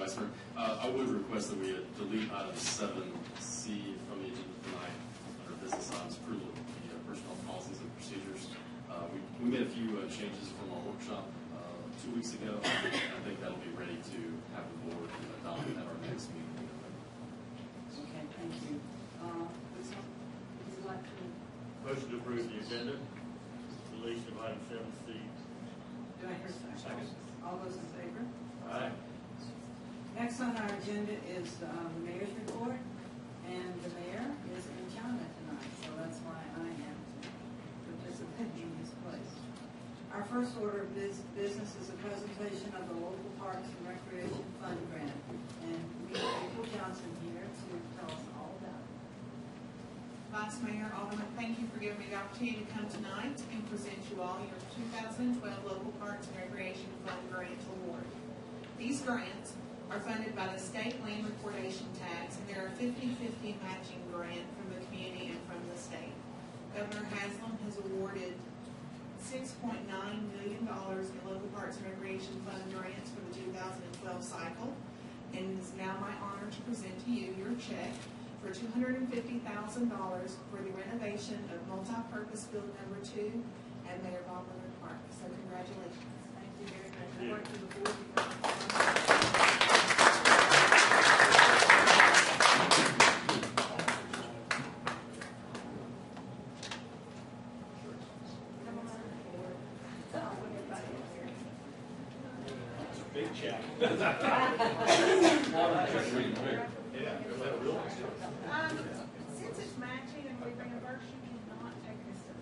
Vice Mayor. I would request that we delete item 7C from the agenda tonight under business items, approval of the personnel policies and procedures. We made a few changes from our workshop 2 weeks ago. I think that'll be ready to have the board adopt at our next meeting. Okay, thank you. Would you like to? Motion to approve the agenda, deletion of item 7C. Do I hear a second? Second. All those in favor? Aye. Next on our agenda is the mayor's report, and the mayor is in China tonight, so that's why I am participating in his place. Our first order of business is a presentation of the local Parks and Recreation Fund grant, and we have April Johnson here to tell us all about it. Vice Mayor, Alderman, thank you for giving me the opportunity to come tonight and present you all your 2012 Local Parks and Recreation Fund Grant Award. These grants are funded by the state land recordation tax, and they're a 50-50 matching grant from the community and from the state. Governor Haslam has awarded $6.9 million in Local Parks and Recreation Fund grants for the 2012 cycle, and it is now my honor to present to you your check for $250,000 for the renovation of multi-purpose field number 2 at Mayor Bob Leonard Park. So congratulations. Thank you very much. I work to the board. Big check. Since it's matching and we reimburse, you cannot take this stuff.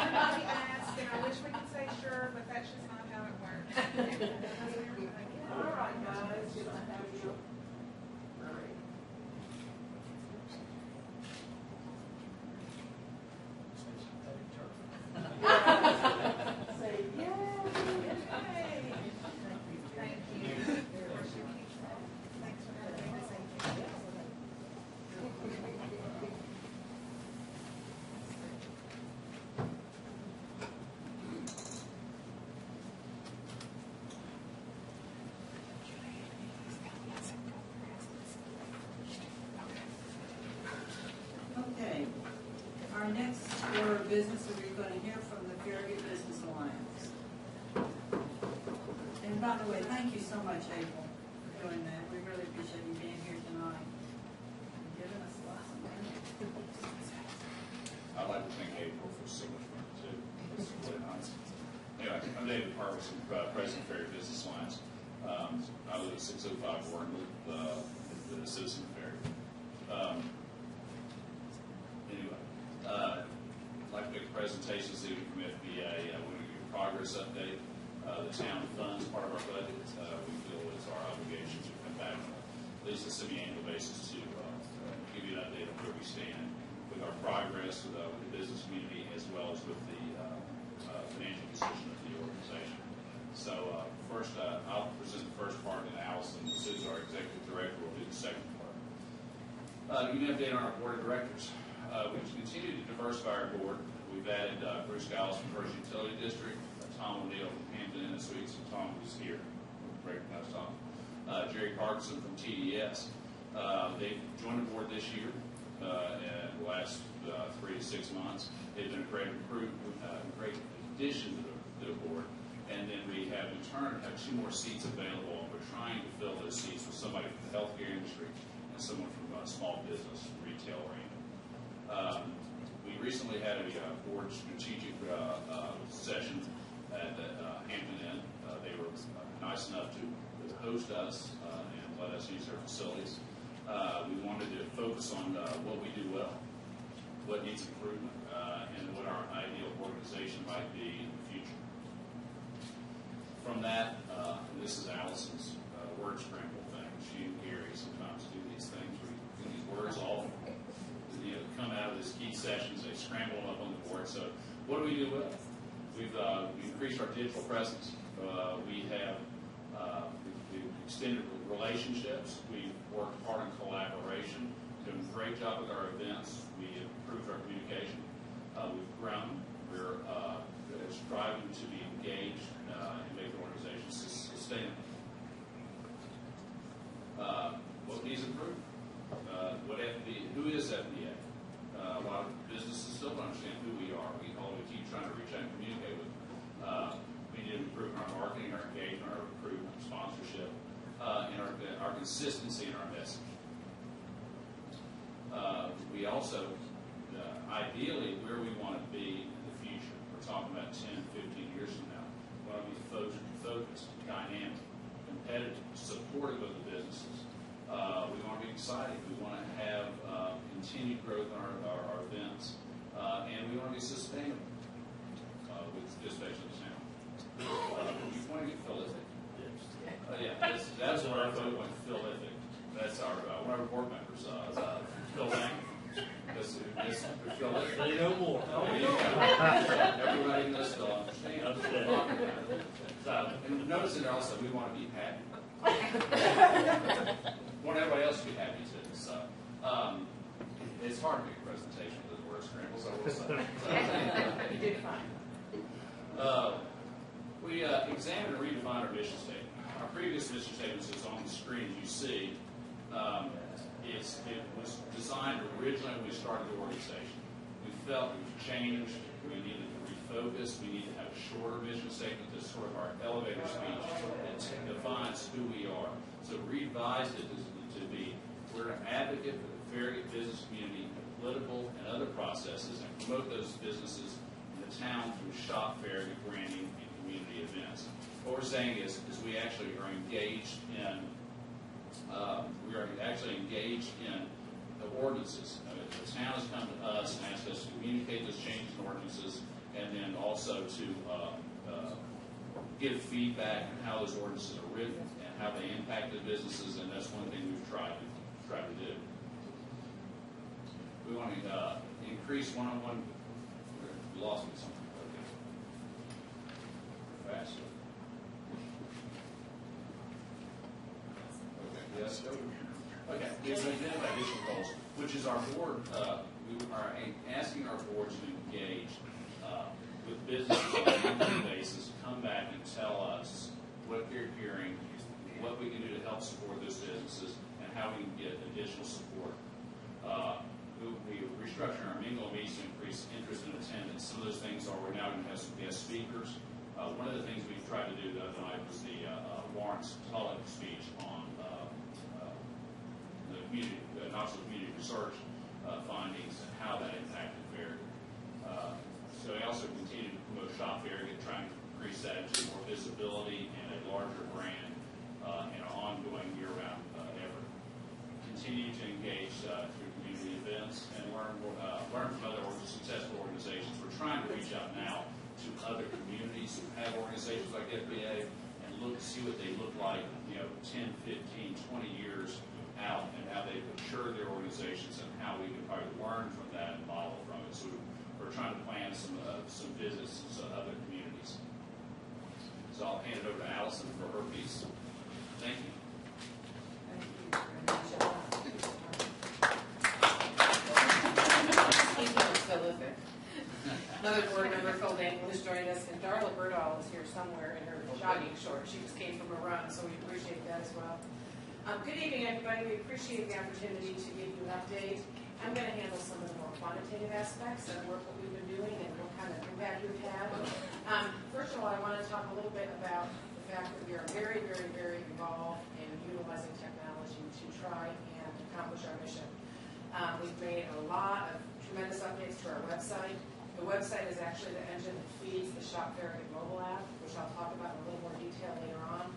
Everybody asks, and I wish we could say sure, but that's just not how it works. All right, guys. Say yay. Thank you. Thanks for having me this evening. Okay. Our next order of business is we're going to hear from the Farragut Business Alliance. And by the way, thank you so much, April, for doing that. We really appreciate you being here tonight and giving us lots of money. I'd like to thank April for so much fun too. It's really nice. Anyway, I'm David Parkinson, President of Farragut Business Alliance. I live at 605 Warrenwood, the citizen of Farragut. Anyway, I'd like to make a presentation this evening from FBA. I want to give you a progress update. The town funds part of our budget. We feel it's our obligation to come back on at least a semi-annual basis to give you an update on where we stand with our progress with the business community as well as with the financial position of the organization. So first, I'll present the first part, and Allison, who's our executive director, will do the second part. Give you an update on our board of directors. We've continued to diversify our board. We've added Bruce Giles from First Utility District, Tom O'Neill from Hampton Inn Suites, and Tom was here. Recognize Tom. Jerry Parkinson from TDS. They've joined the board this year. In the last 3 to 6 months, they've been a great great addition to the board. And then we have in turn have 2 more seats available, and we're trying to fill those seats with somebody from the healthcare industry and someone from small business, retail arena. We recently had a board strategic session at the Hampton Inn. They were nice enough to host us and let us use their facilities. We wanted to focus on what we do well, what needs improvement, and what our ideal organization might be in the future. From that, and this is Allison's word scramble thing. She and Gary sometimes do these things. We get these words all come out of these key sessions. They scramble them up on the board. So what do we do well? We've increased our digital presence. We've extended relationships. We've worked hard in collaboration, doing a great job with our events. We improved our communication. We've grown. We're striving to be engaged and make the organization sustainable. who is FBA? A lot of businesses still don't understand who we are. We keep trying to reach out and communicate with them. We need to improve our marketing, our engagement, our recruitment, sponsorship, and our consistency in our message. We also, ideally, where we want to be in the future. We're talking about 10, 15 years from now. We want to be focused, dynamic, competitive, supportive of the businesses. We want to be exciting. We want to have continued growth in our events. And we want to be sustainable with dispatch of the town. You want to get prolific? Yeah, that's what our vote went, prolific. That's one of our board members, Phil Lang. This prolific. Say no more. Everybody knows Phil understands. And notice in there also, we want to be happy. Want everybody else to be happy too. So it's hard to make a presentation with those word scrambles, I will say. You did fine. We examined and redefined our mission statement. Our previous mission statement is on the screen, as you see. It was designed originally when we started the organization. We felt it was changed. We needed to refocus. We needed to have a shorter mission statement that's sort of our elevator speech that defines who we are. So revised it to be, we're an advocate for the Farragut business community, political and other processes, and promote those businesses in the town through shop, Farragut branding, and community events. What we're saying is we actually are engaged in the ordinances. The town has come to us and asked us to communicate those changes in ordinances, and then also to give feedback on how those ordinances are written and how they impact the businesses, and that's one thing we've tried to do. We want to increase one-on-one. We lost me something. Okay. Fast. Okay. Yes. Okay. We have identified additional goals, which is our board. We are asking our board to engage with businesses on a monthly basis, come back and tell us what they're hearing, what we can do to help support those businesses, and how we can get additional support. We are restructuring our mingle meetings to increase interest and attendance. Some of those things are we're now going to have some guest speakers. One of the things we tried to do the other night was the Lawrence Tulloch speech on the community, Knoxville community research findings and how that impacted Farragut. So we also continue to promote Shop Farragut, trying to increase that into more visibility and a larger brand and an ongoing year-round effort. Continue to engage through community events and learn from other successful organizations. We're trying to reach out now to other communities who have organizations like FBA and see what they look like, 10, 15, 20 years out, and how they mature their organizations and how we can probably learn from that and model from it. So we're trying to plan some visits to other communities. So I'll hand it over to Allison for her piece. Thank you. Thank you very much. Prolific. Another board member, Phil Dangle, has joined us, and Darla Birdall is here somewhere in her jogging shorts. She just came from a run, so we appreciate that as well. Good evening, everybody. We appreciate the opportunity to give you an update. I'm going to handle some of the more quantitative aspects of work that we've been doing and what kind of impact we've had. First of all, I want to talk a little bit about the fact that we are very, very, very involved in utilizing technology to try and accomplish our mission. We've made a lot of tremendous updates to our website. The website is actually the engine that feeds the Shop Farragut mobile app, which I'll talk about in a little more detail later on.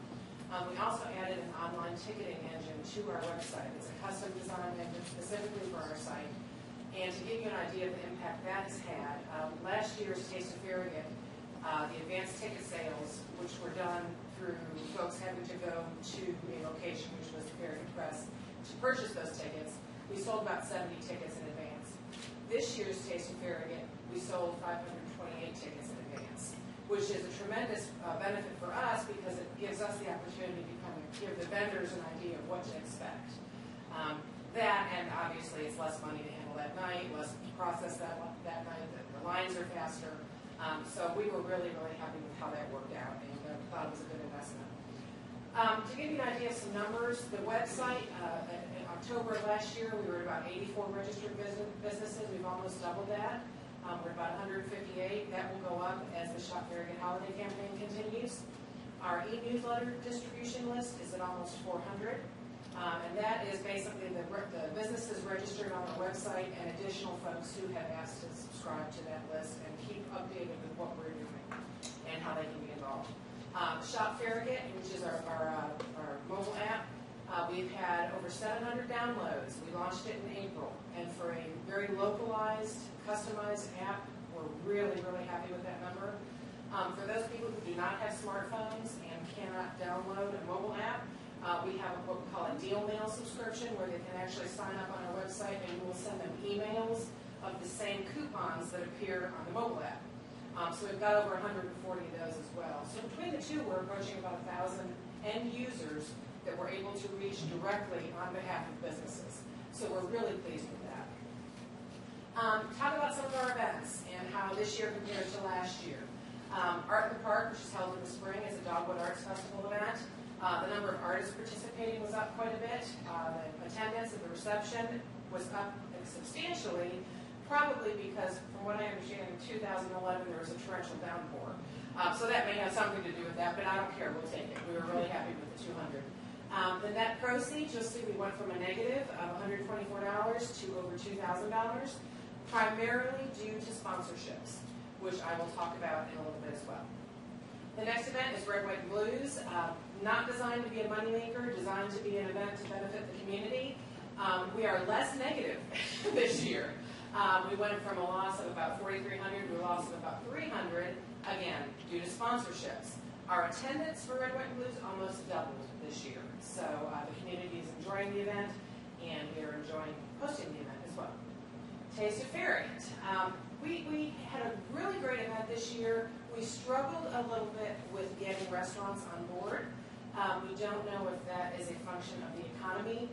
We also added an online ticketing engine to our website. It's a custom design engine specifically for our site. And to give you an idea of the impact that has had, last year's Taste of Farragut, the advanced ticket sales, which were done through folks having to go to a location, which was the Farragut Press, to purchase those tickets, we sold about 70 tickets in advance. This year's Taste of Farragut, we sold 528 tickets in advance, which is a tremendous benefit for us because it gives us the opportunity to kind of give the vendors an idea of what to expect. That, and obviously it's less money to handle that night, less process that night, the lines are faster. So we were really, really happy with how that worked out and thought it was a good investment. To give you an idea of some numbers, the website, our October of last year, we were at about 84 registered businesses. We've almost doubled that. We're about 158. That will go up as the Shop Farragut holiday campaign continues. Our e-newsletter distribution list is at almost 400. And that is basically the businesses registered on our website and additional folks who have asked to subscribe to that list and keep updated with what we're doing and how they can be involved. Shop Farragut, which is our mobile app, we've had over 700 downloads. We launched it in April, and for a very localized, customized app, we're really, really happy with that number. For those people who do not have smartphones and cannot download a mobile app, we have what we call a deal mail subscription where they can actually sign up on our website and we'll send them emails of the same coupons that appear on the mobile app. So we've got over 140 of those as well. So between the two, we're approaching about 1,000 end users that we're able to reach directly on behalf of businesses. So we're really pleased with that. Talk about some of our events and how this year compares to last year. Art in the Park, which is held in the spring, is a Dogwood Arts Festival event. The number of artists participating was up quite a bit. The attendance at the reception was up substantially, probably because, from what I understand, in 2011 there was a torrential downpour. So that may have something to do with that, but I don't care. We'll take it. We were really happy with the 200. The net proceeds, you'll see we went from a negative of $124 to over $2,000, primarily due to sponsorships, which I will talk about in a little bit as well. The next event is Red, White, and Blues. Not designed to be a moneymaker, designed to be an event to benefit the community. We are less negative this year. We went from a loss of about 4,300 to a loss of about 300, again, due to sponsorships. Our attendance for Red, White, and Blues almost doubled this year. So the community is enjoying the event, and we are enjoying hosting the event as well. Taste of Farragut. We had a really great event this year. We struggled a little bit with getting restaurants on board. We don't know if that is a function of the economy,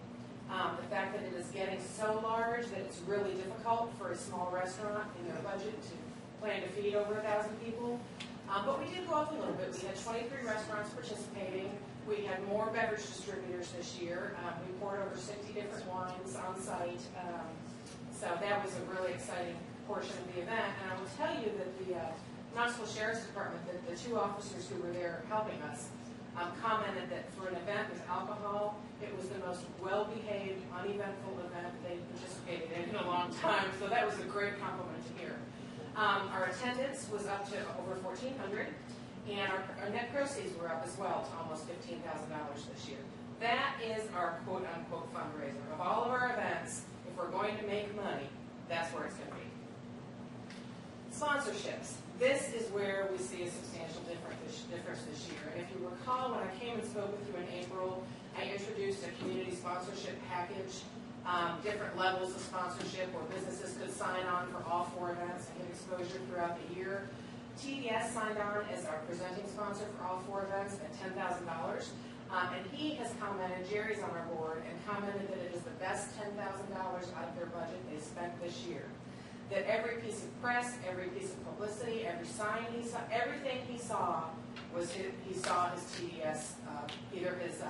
the fact that it is getting so large that it's really difficult for a small restaurant in their budget to plan to feed over 1,000 people. But we did go up a little bit. We had 23 restaurants participating. We had more beverage distributors this year. We poured over 60 different wines on site. So that was a really exciting portion of the event. And I will tell you that the Knoxville Sheriff's Department, the two officers who were there helping us, commented that for an event with alcohol, it was the most well-behaved, uneventful event they participated in a long time. So that was a great compliment to hear. Our attendance was up to over 1,400, and our net proceeds were up as well to almost $15,000 this year. That is our quote-unquote fundraiser. Of all of our events, if we're going to make money, that's where it's going to be. Sponsorships. This is where we see a substantial difference this year. And if you recall, when I came and spoke with you in April, I introduced a community sponsorship package, different levels of sponsorship where businesses could sign on for all 4 events and get exposure throughout the year. TDS signed on as our presenting sponsor for all 4 events at $10,000. And he has commented, Jerry's on our board, and commented that it is the best $10,000 out of their budget they spent this year. That every piece of press, every piece of publicity, every sign he saw, everything he saw was he saw his TDS, either his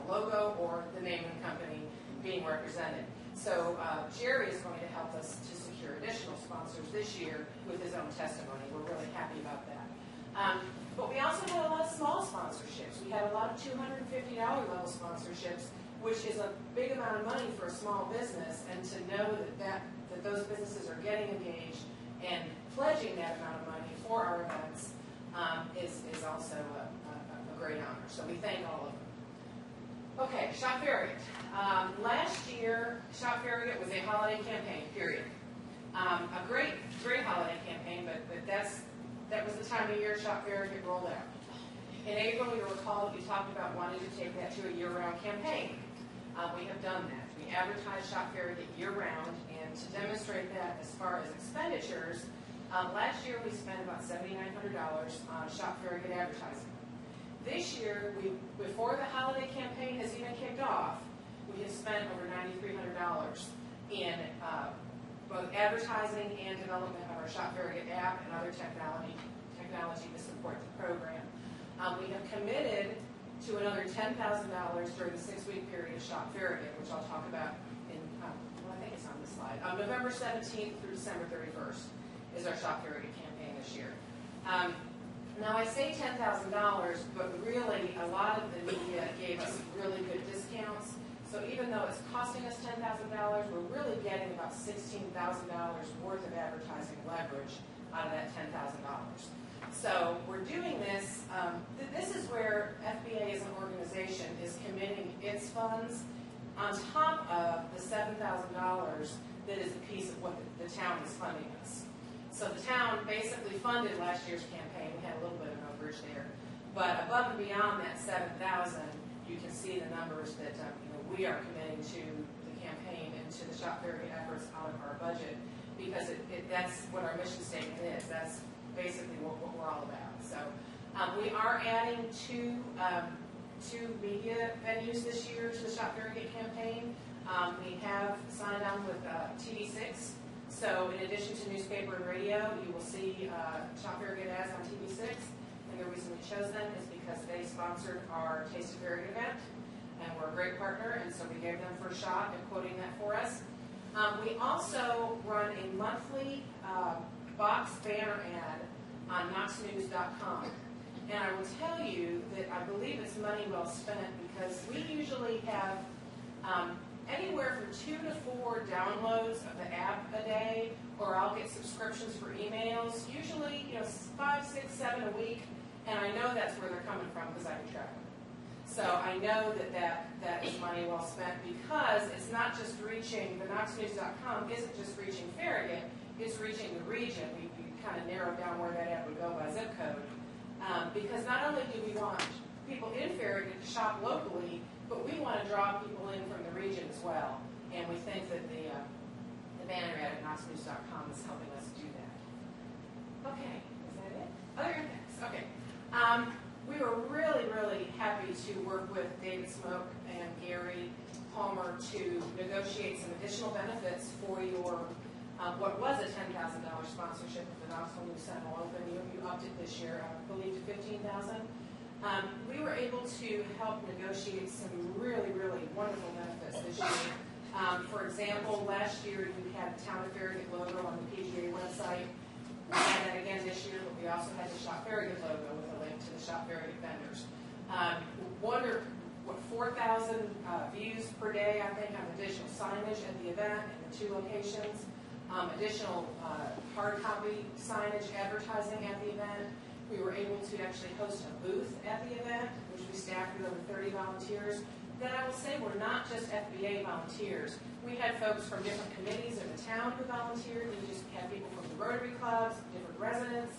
logo or the name of the company being represented. So Jerry is going to help us to secure additional sponsors this year with his own testimony. We're really happy about that. But we also had a lot of small sponsorships. We had a lot of $250 level sponsorships, which is a big amount of money for a small business, and to know that those businesses are getting engaged and pledging that amount of money for our events is also a great honor. So we thank all of them. Okay, Shop Farragut. Last year, Shop Farragut was a holiday campaign, period. A great holiday campaign, but that was the time of year Shop Farragut rolled out. In April, you'll recall that we talked about wanting to take that to a year-round campaign. We have done that. We advertise Shop Farragut year-round, and to demonstrate that as far as expenditures, last year we spent about $7,900 on Shop Farragut advertising. This year, before the holiday campaign has even kicked off, we have spent over $9,300 in both advertising and development of our Shop Farragut app and other technology to support the program. We have committed to another $10,000 during the 6-week period of Shop Farragut, which I'll talk about in, well, I think it's on this slide. November 17th through December 31st is our Shop Farragut campaign this year. Now I say $10,000, but really a lot of the media gave us really good discounts. So even though it's costing us $10,000, we're really getting about $16,000 worth of advertising leverage out of that $10,000. So we're doing this. This is where FBA as an organization is committing its funds on top of the $7,000 that is a piece of what the town is funding us. So the town basically funded last year's campaign. We had a little bit of overage there. But above and beyond that $7,000, you can see the numbers that we are committing to the campaign and to the Shop Farragut efforts out of our budget, because that's what our mission statement is. That's basically what we're all about. So we are adding two media venues this year to the Shop Farragut campaign. We have signed on with TV6. So in addition to newspaper and radio, you will see Shop Farragut ads on TV6. And the reason we chose them is because they sponsored our Taste of Farragut event. And we're a great partner, and so we gave them first shot at quoting that for us. We also run a monthly box banner ad on knoxnews.com. And I will tell you that I believe it's money well spent, because we usually have anywhere from 2 to 4 downloads of the app a day, or I'll get subscriptions for emails, usually 5, 6, 7 a week, and I know that's where they're coming from because I can track them. So I know that is money well spent, because it's not just reaching, the knoxnews.com isn't just reaching Farragut, it's reaching the region. We kind of narrowed down where that ad would go by zip code, because not only do we want people in Farragut to shop locally, but we want to draw people in from the region as well. And we think that the banner ad at knoxnews.com is helping us do that. Okay, is that it? Other impacts, okay. We were really, really happy to work with David Smoke and Gary Palmer to negotiate some additional benefits for your, what was a $10,000 sponsorship of the Knoxville News Sentinel Open. You upped it this year, I believe, to $15,000. We were able to help negotiate some really, really wonderful benefits this year. For example, last year you had the Town of Farragut logo on the PGA website. We had that again this year, but we also had the Shop Farragut logo with a link to the Shop Farragut vendors. 4,000 views per day, I think, on additional signage at the event in the 2 locations. Additional hard copy signage advertising at the event. We were able to actually host a booth at the event, which we staffed with over 30 volunteers. Then I will say we're not just FBA volunteers. We had folks from different committees in the town who volunteered. We just had people from the Rotary clubs, different residents,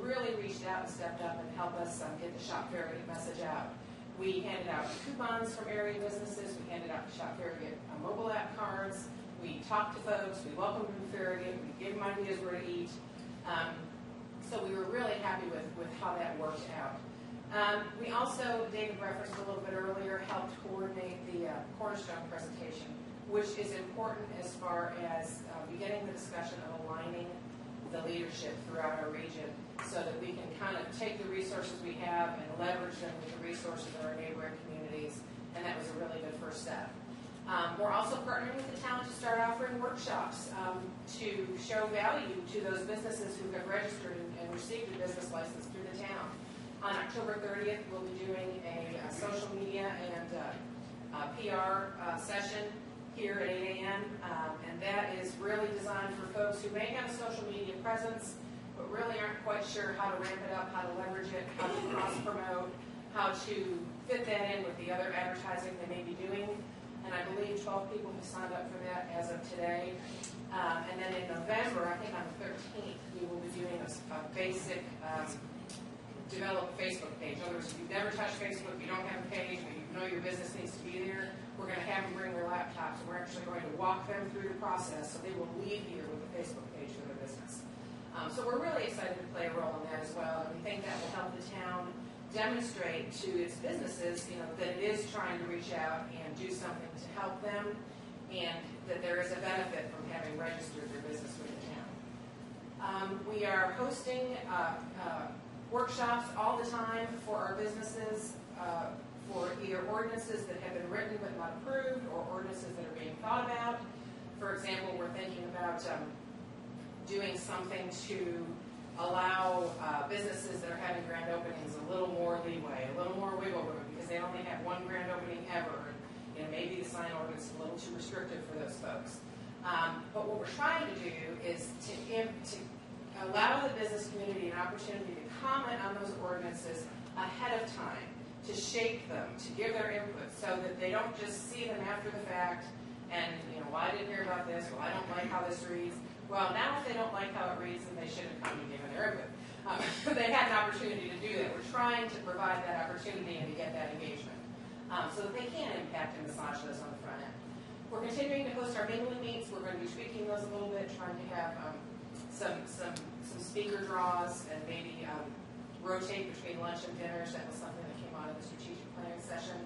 really reached out and stepped up and helped us get the Shop Farragut message out. We handed out coupons from area businesses. We handed out Shop Farragut mobile app cards. We talked to folks. We welcomed them to Farragut. We gave them ideas where to eat. So we were really happy with how that worked out. We also, David referenced a little bit earlier, helped coordinate the Cornerstone presentation, which is important as far as beginning the discussion of aligning the leadership throughout our region, so that we can kind of take the resources we have and leverage them with the resources of our neighboring communities, and that was a really good first step. We're also partnering with the town to start offering workshops to show value to those businesses who have registered and received a business license through the town. On October 30th, we'll be doing a social media and PR session here at 8 a.m. And that is really designed for folks who may have a social media presence, but really aren't quite sure how to ramp it up, how to leverage it, how to cross-promote, how to fit that in with the other advertising they may be doing. And I believe 12 people have signed up for that as of today. And then in November, I think on the 13th, we will be doing a basic develop a Facebook page. In other words, if you've never touched Facebook, you don't have a page, but you know your business needs to be there, we're going to have them bring their laptops, and we're actually going to walk them through the process so they will leave here with a Facebook page for their business. So we're really excited to play a role in that as well, and we think that will help the town demonstrate to its businesses, that it is trying to reach out and do something to help them, and that there is a benefit from having registered their business with the town. We are hosting workshops all the time for our businesses for either ordinances that have been written but not approved, or ordinances that are being thought about. For example, we're thinking about doing something to allow businesses that are having grand openings a little more leeway, a little more wiggle room, because they only have one grand opening ever, and maybe the sign ordinance is a little too restrictive for those folks. But what we're trying to do is to allow the business community an opportunity to comment on those ordinances ahead of time, to shape them, to give their input, so that they don't just see them after the fact and, well, I didn't hear about this, well, I don't like how this reads. Well, now if they don't like how it reads, then they should have come and given their input. They had an opportunity to do that. We're trying to provide that opportunity and to get that engagement so that they can impact and massage those on the front end. We're continuing to host our mingling meets. We're going to be tweaking those a little bit, trying to have some speaker draws and maybe rotate between lunch and dinners. That was something that came out of the strategic planning session.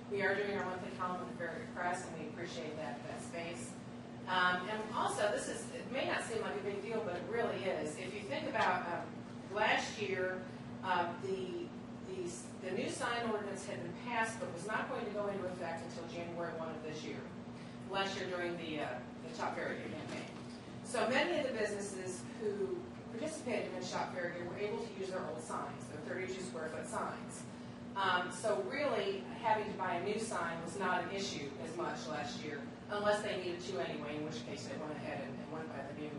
We are doing our monthly column with the Farragut Press, and we appreciate that space. And also, it may not seem like a big deal, but it really is. If you think about last year, the new sign ordinance had been passed, but was not going to go into effect until January 1 of this year. Last year during the Shop Farragut campaign. So many of the businesses who participated in Shop Farragut were able to use their old signs, their 32 square foot signs. So really, having to buy a new sign was not an issue as much last year, unless they needed to anyway, in which case they went ahead and went by the new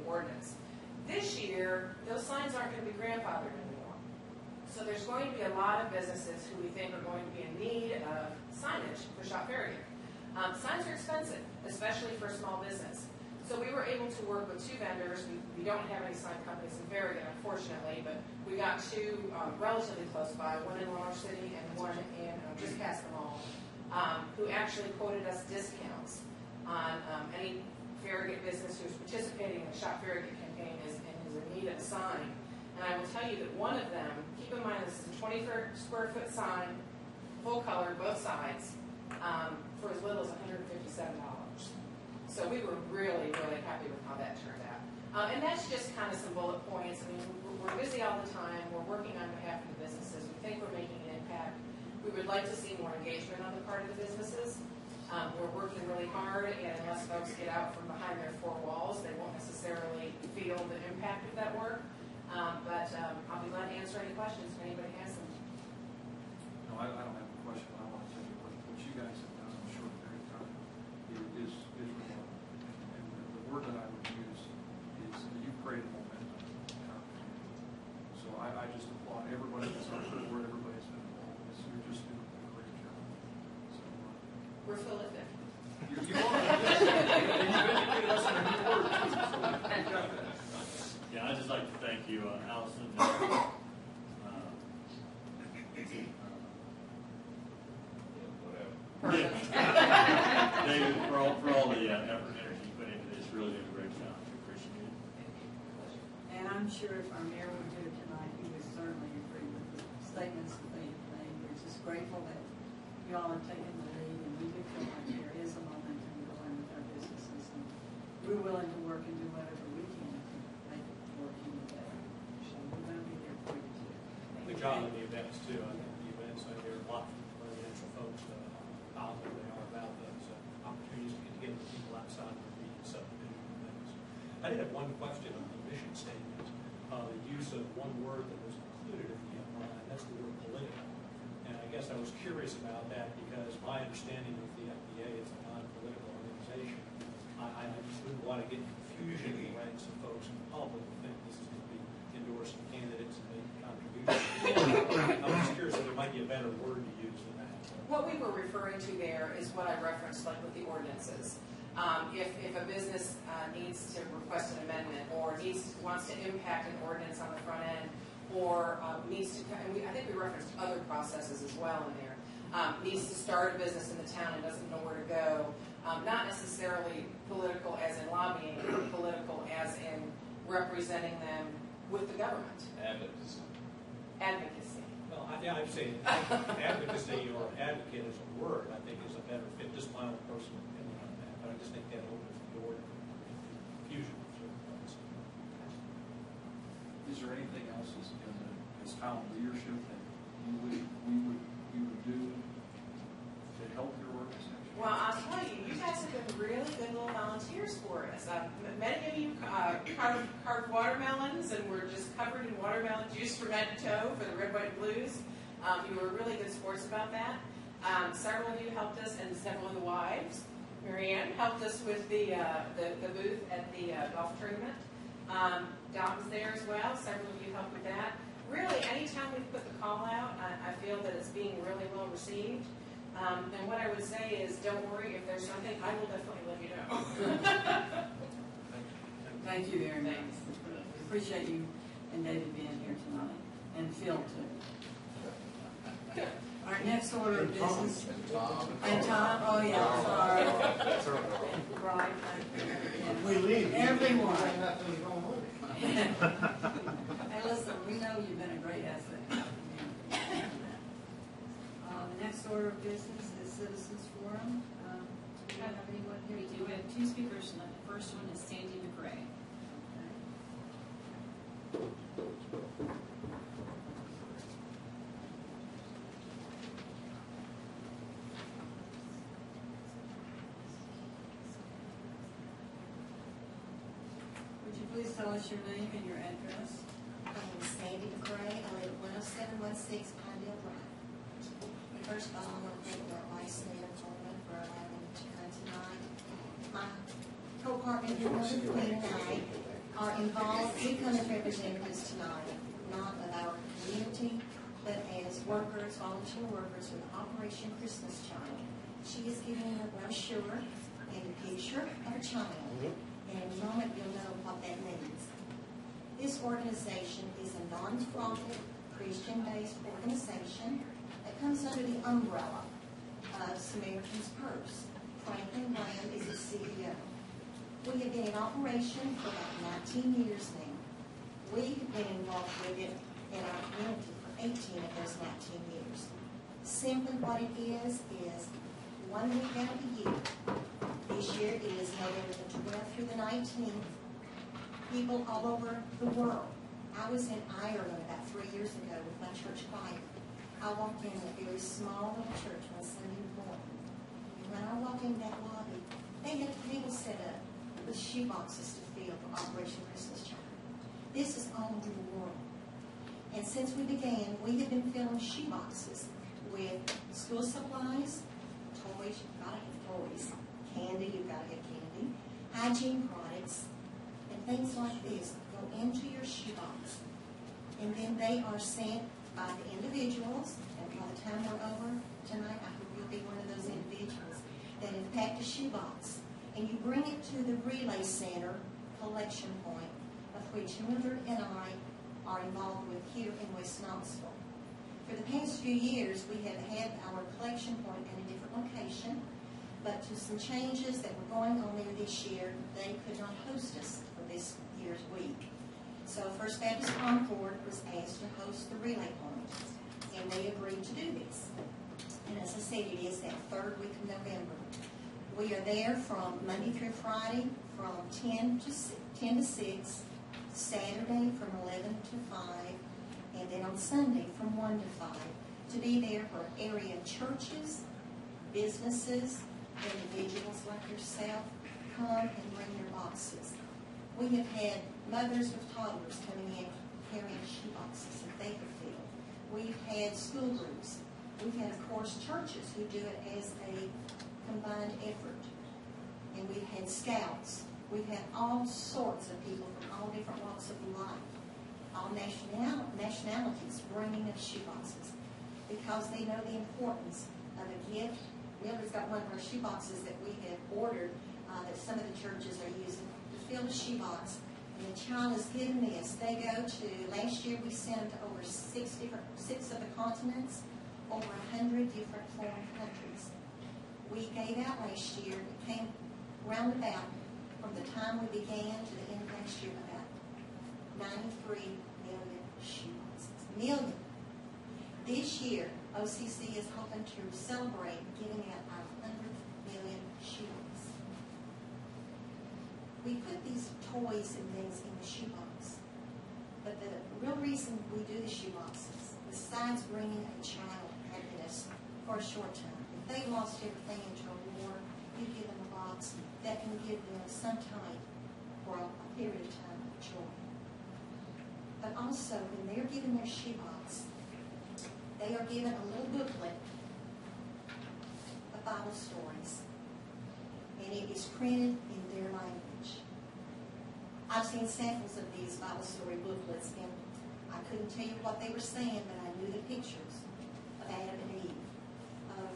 ordinance. This year, those signs aren't going to be grandfathered anymore. So there's going to be a lot of businesses who we think are going to be in need of signage for Shop Farragut. Signs are expensive, especially for a small business. So we were able to work with two vendors. We don't have any sign companies in Farragut, unfortunately, but we got two relatively close by, one in Lenore City and one in just past the mall, who actually quoted us discounts on any Farragut business who's participating in the Shop Farragut campaign is in need of a sign. And I will tell you that one of them, keep in mind this is a 20 square foot sign, full color, both sides, for as little as $157. So we were really, really happy with how that turned out. And that's just kind of some bullet points. I mean, we're busy all the time. We're working on behalf of the businesses. We think we're making an impact. We would like to see more engagement on the part of the businesses. We're working really hard, and unless folks get out from behind their four walls, they won't necessarily feel the impact of that work. But I'll be glad to answer any questions if anybody has them. No, I don't have a question, but I want to tell you what you guys have done in a short period of time is remarkable. And the word that I would use is that you've created momentum in our community. So I just applaud everybody that's on board, everybody's been involved. You're just doing a great job. So, We're prolific. you are. And you've educated us in a new word, too. So we've got that. Yeah, I'd just like to thank you, Allison. Whatever. David, for all the effort and energy you put into this, really did a great job. We appreciate it. And I'm sure if our mayor were here tonight, he would certainly agree with the statements that they made. We're just grateful that you all are taking the lead, and we do feel like there is a momentum going with our businesses. And we're willing to work and do whatever we can to make it work even better. So we're going to be there for you too. Good job on the events too. I think the events, I hear a lot from residential folks how positive they are about those opportunities to get people outside of the subdivision and things. I did have one question on the mission statement, the use of one word that was included in the MRI, and that's the word political. And I guess I was curious about that because my understanding of the FDA is a non-political organization. I just wouldn't want to get confusion in the ranks of folks in the public who think this is going to be endorsing candidates and making contributions. I was curious if there might be a better word to use than that. What we were referring to there is what I referenced, like with the ordinances. If a business needs to request an amendment or wants to impact an ordinance on the front end, or needs to, and I think we referenced other processes as well in there, needs to start a business in the town and doesn't know where to go, not necessarily political as in lobbying, but political as in representing them with the government. Advocacy. Advocacy. Well, I'd say advocacy or advocate as a word, I think, is a better fit. Just my own personal opinion on that, but I just think that opens the door to confusion in certain points. Is there anything else as town leadership that we do to help your organization? Well, I'll tell you, you guys have been really good little volunteers for us. Many of you carved watermelons and were just covered in watermelon juice from head to toe for the Red, White, and Blues. You were really good sports about that. Several of you helped us, and several of the wives. Marianne helped us with the booth at the golf tournament. Don was there as well. Several of you helped with that. Really, anytime we put the call out, I feel that it's being really well received. And what I would say is, don't worry, if there's something, I will definitely let you know. Thank you very much. We appreciate you and David being here tonight, and Phil too. Our next order of business. And Tom, oh yeah, sorry. Right. We leave. Everyone. Nothing's going on. Hey, listen, we know you've been a great asset. The next order of business is Citizens Forum. Do you have anyone here? We do. We have two speakers tonight. The first one is Sandy McRae. Would you please tell us your name and your address? My name is Sandy McRae. I live at 10716 Pinedale Drive. First of all, I want to thank our Vice Mayor Coleman for allowing me to come tonight. My co-partner, Queen, and I are involved. We come as representatives tonight, not of our community, but as workers, volunteer workers with Operation Christmas Child. She is giving a brochure and a picture of a child. And in a moment, you'll know what that means. This organization is a non-profit, Christian-based organization that comes under the umbrella of Samaritan's Purse. Franklin Brand is the CEO. We have been in operation for about 19 years now. We've been involved with it in our community for 18 of those 19 years. Simply what it is 1 week out of the year. This year it is November the 12th through the 19th. People all over the world. I was in Ireland about 3 years ago with my church choir. I walked in a very small little church one Sunday morning. And when I walked in that lobby, they had tables set up with shoe boxes to fill for Operation Christmas Child. This is all over the world. And since we began, we have been filling shoe boxes with school supplies, toys, you've got to have toys, candy, you've got to have candy, hygiene products, and things like this go into your shoe box. And then they are sent by the individuals, and by the time we're over tonight, I hope you'll be one of those individuals that have packed a shoebox, and you bring it to the Relay Center collection point, of which Mildred and I are involved with here in West Knoxville. For the past few years, we have had our collection point in a different location, but to some changes that were going on there this year, they could not host us for this year's week. So First Baptist Concord was asked to host the Relay Point, and they agreed to do this. And as I said, it is that third week of November. We are there from Monday through Friday from 10 to 6, Saturday from 11 to 5, and then on Sunday from 1 to 5, to be there for area churches, businesses, individuals like yourself, come and bring your boxes. We have had mothers with toddlers coming in carrying shoe boxes that they have filled. We've had school groups. We've had, of course, churches who do it as a combined effort. And we've had scouts. We've had all sorts of people from all different walks of life, all nationalities bringing us shoe boxes because they know the importance of a gift. Mildred's got one of our shoe boxes that we have ordered that some of the churches are using to fill a shoe box. And the child is given this. They go to, last year we sent them to over 6 of the continents, over 100 different foreign countries. We gave out last year, it came roundabout from the time we began to the end of last year, about 93 million shoe boxes. Million. This year, OCC is hoping to celebrate giving out our 100th million shoe boxes. We put these toys and things in the shoebox, but the real reason we do the shoeboxes, besides bringing a child happiness for a short time. If they lost everything into a war, you give them a box that can give them some time for a period of time of joy. But also, when they're given their shoebox, they are given a little booklet of Bible stories, and it is printed in their language. I've seen samples of these Bible story booklets, and I couldn't tell you what they were saying, but I knew the pictures of Adam and Eve, of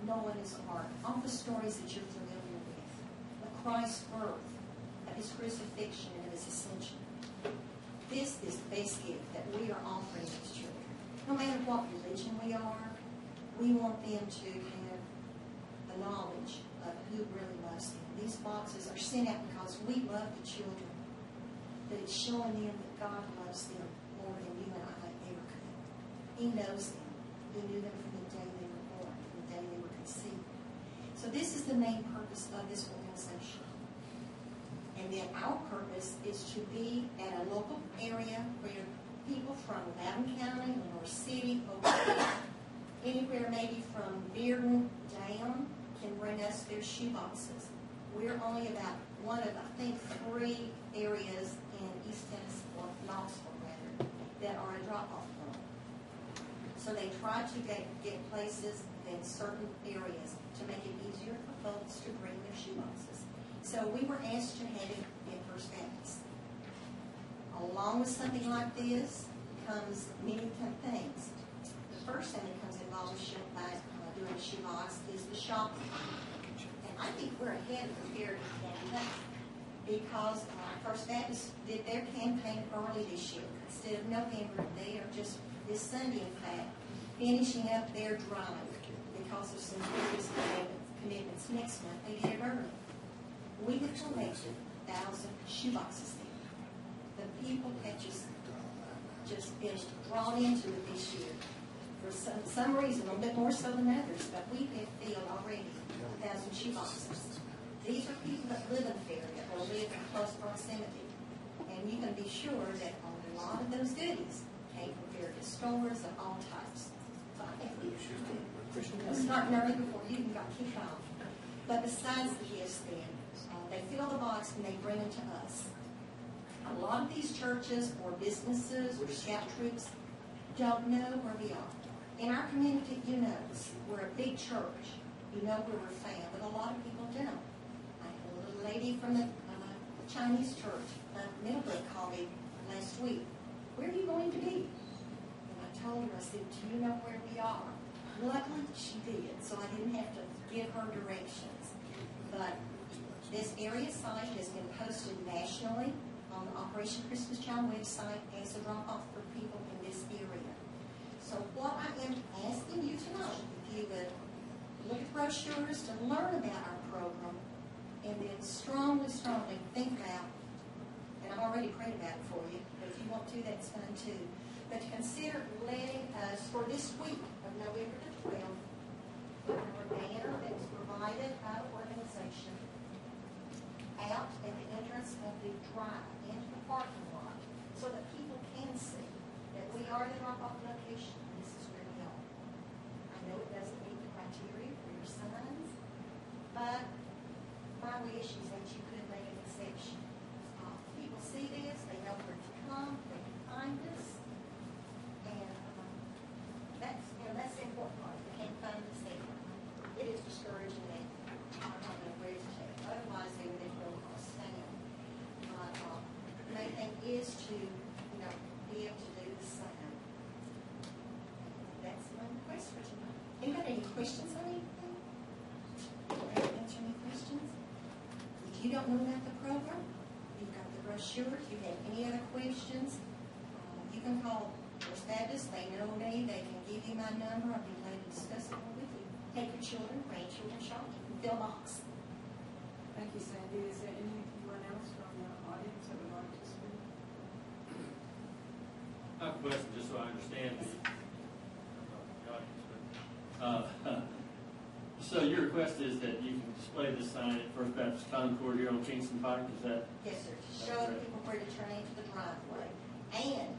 Noah and his ark, all the stories that you're familiar with, of Christ's birth, of his crucifixion, and of his ascension. This is the best gift that we are offering these children. No matter what religion we are, we want them to have the knowledge of who really loves them. These boxes are sent out because we love the children, but it's showing them that God loves them more than you and I ever could. He knows them. He knew them from the day they were born, from the day they were conceived. So this is the main purpose of this organization. And then our purpose is to be at a local area where people from Loudoun County, Lenore City, Oak Cliff, anywhere maybe from Bearden down, can bring us their shoe boxes. We're only about one of, I think, 3 areas in East Tennessee, or Knoxville rather, that are a drop-off point. So they try to get places in certain areas to make it easier for folks to bring their shoe boxes. So we were asked to have it in First Baptist. Along with something like this comes many things. The first thing that comes involved with doing a shoebox is the shopping. And I think we're ahead of the Farragut campaign because First Baptist did their campaign early this year. Instead of November, they are just this Sunday, in fact, finishing up their drive because of some previous commitments next month. They did it early. We have collected 1,000 shoeboxes there. The people have just been drawn into it this year for some reason, a little bit more so than others, but we have filled already 1,000 shoeboxes. These are people that live in Farragut or live in close proximity, and you can be sure that a lot of those goodies came from Farragut stores of all types. So I think we should start early before you even got kicked off. But besides the gifts then, they fill the box and they bring them to us. A lot of these churches or businesses or scout troops don't know where we are. In our community, you know us. We're a big church. You know where we're found, but a lot of people don't. I had a little lady from the Chinese church, Middlebrook, called me last week. Where are you going to be? And I told her, I said, do you know where we are? Luckily, she did, so I didn't have to give her directions. But this area site has been posted nationally on the Operation Christmas Child website as a drop-off for people in this area. So what I am asking you tonight, if you would look at brochures to learn about our program, and then strongly think about, and I've already prayed about it for you, but if you want to, that's fine too, but to consider letting us, for this week of November the 12th, put our banner that was provided by the organization out at the entrance of the drive into the parking lot so that people can see that we are the drop-off location and this is where we are. I know it doesn't meet the criteria for your signs, but my wish is that you could make an exception. People see this, they know where to come, they can find us, and that's the important part. They can't find us there. It is discouraging that I don't know where to take. Otherwise, they would have no cost down. But the main thing is to, be able to do the same. That's my request for tonight. Anybody any questions on anything? Answer any questions? If you don't know about the program, you've got the brochure. If you have any other questions, you can call First Baptist. They know me. They can give you my number. I'll be glad to discuss it with you. Take your children, grandchildren shopping. Fill a box. Thank you, Sandy. Is there anyone else from the audience that would like to speak? I have a question, just so I understand the audience. So your request is that you can display this sign at First Baptist Concord here on Kingston Pike, is that? Yes, sir. To show people where to turn into the driveway. And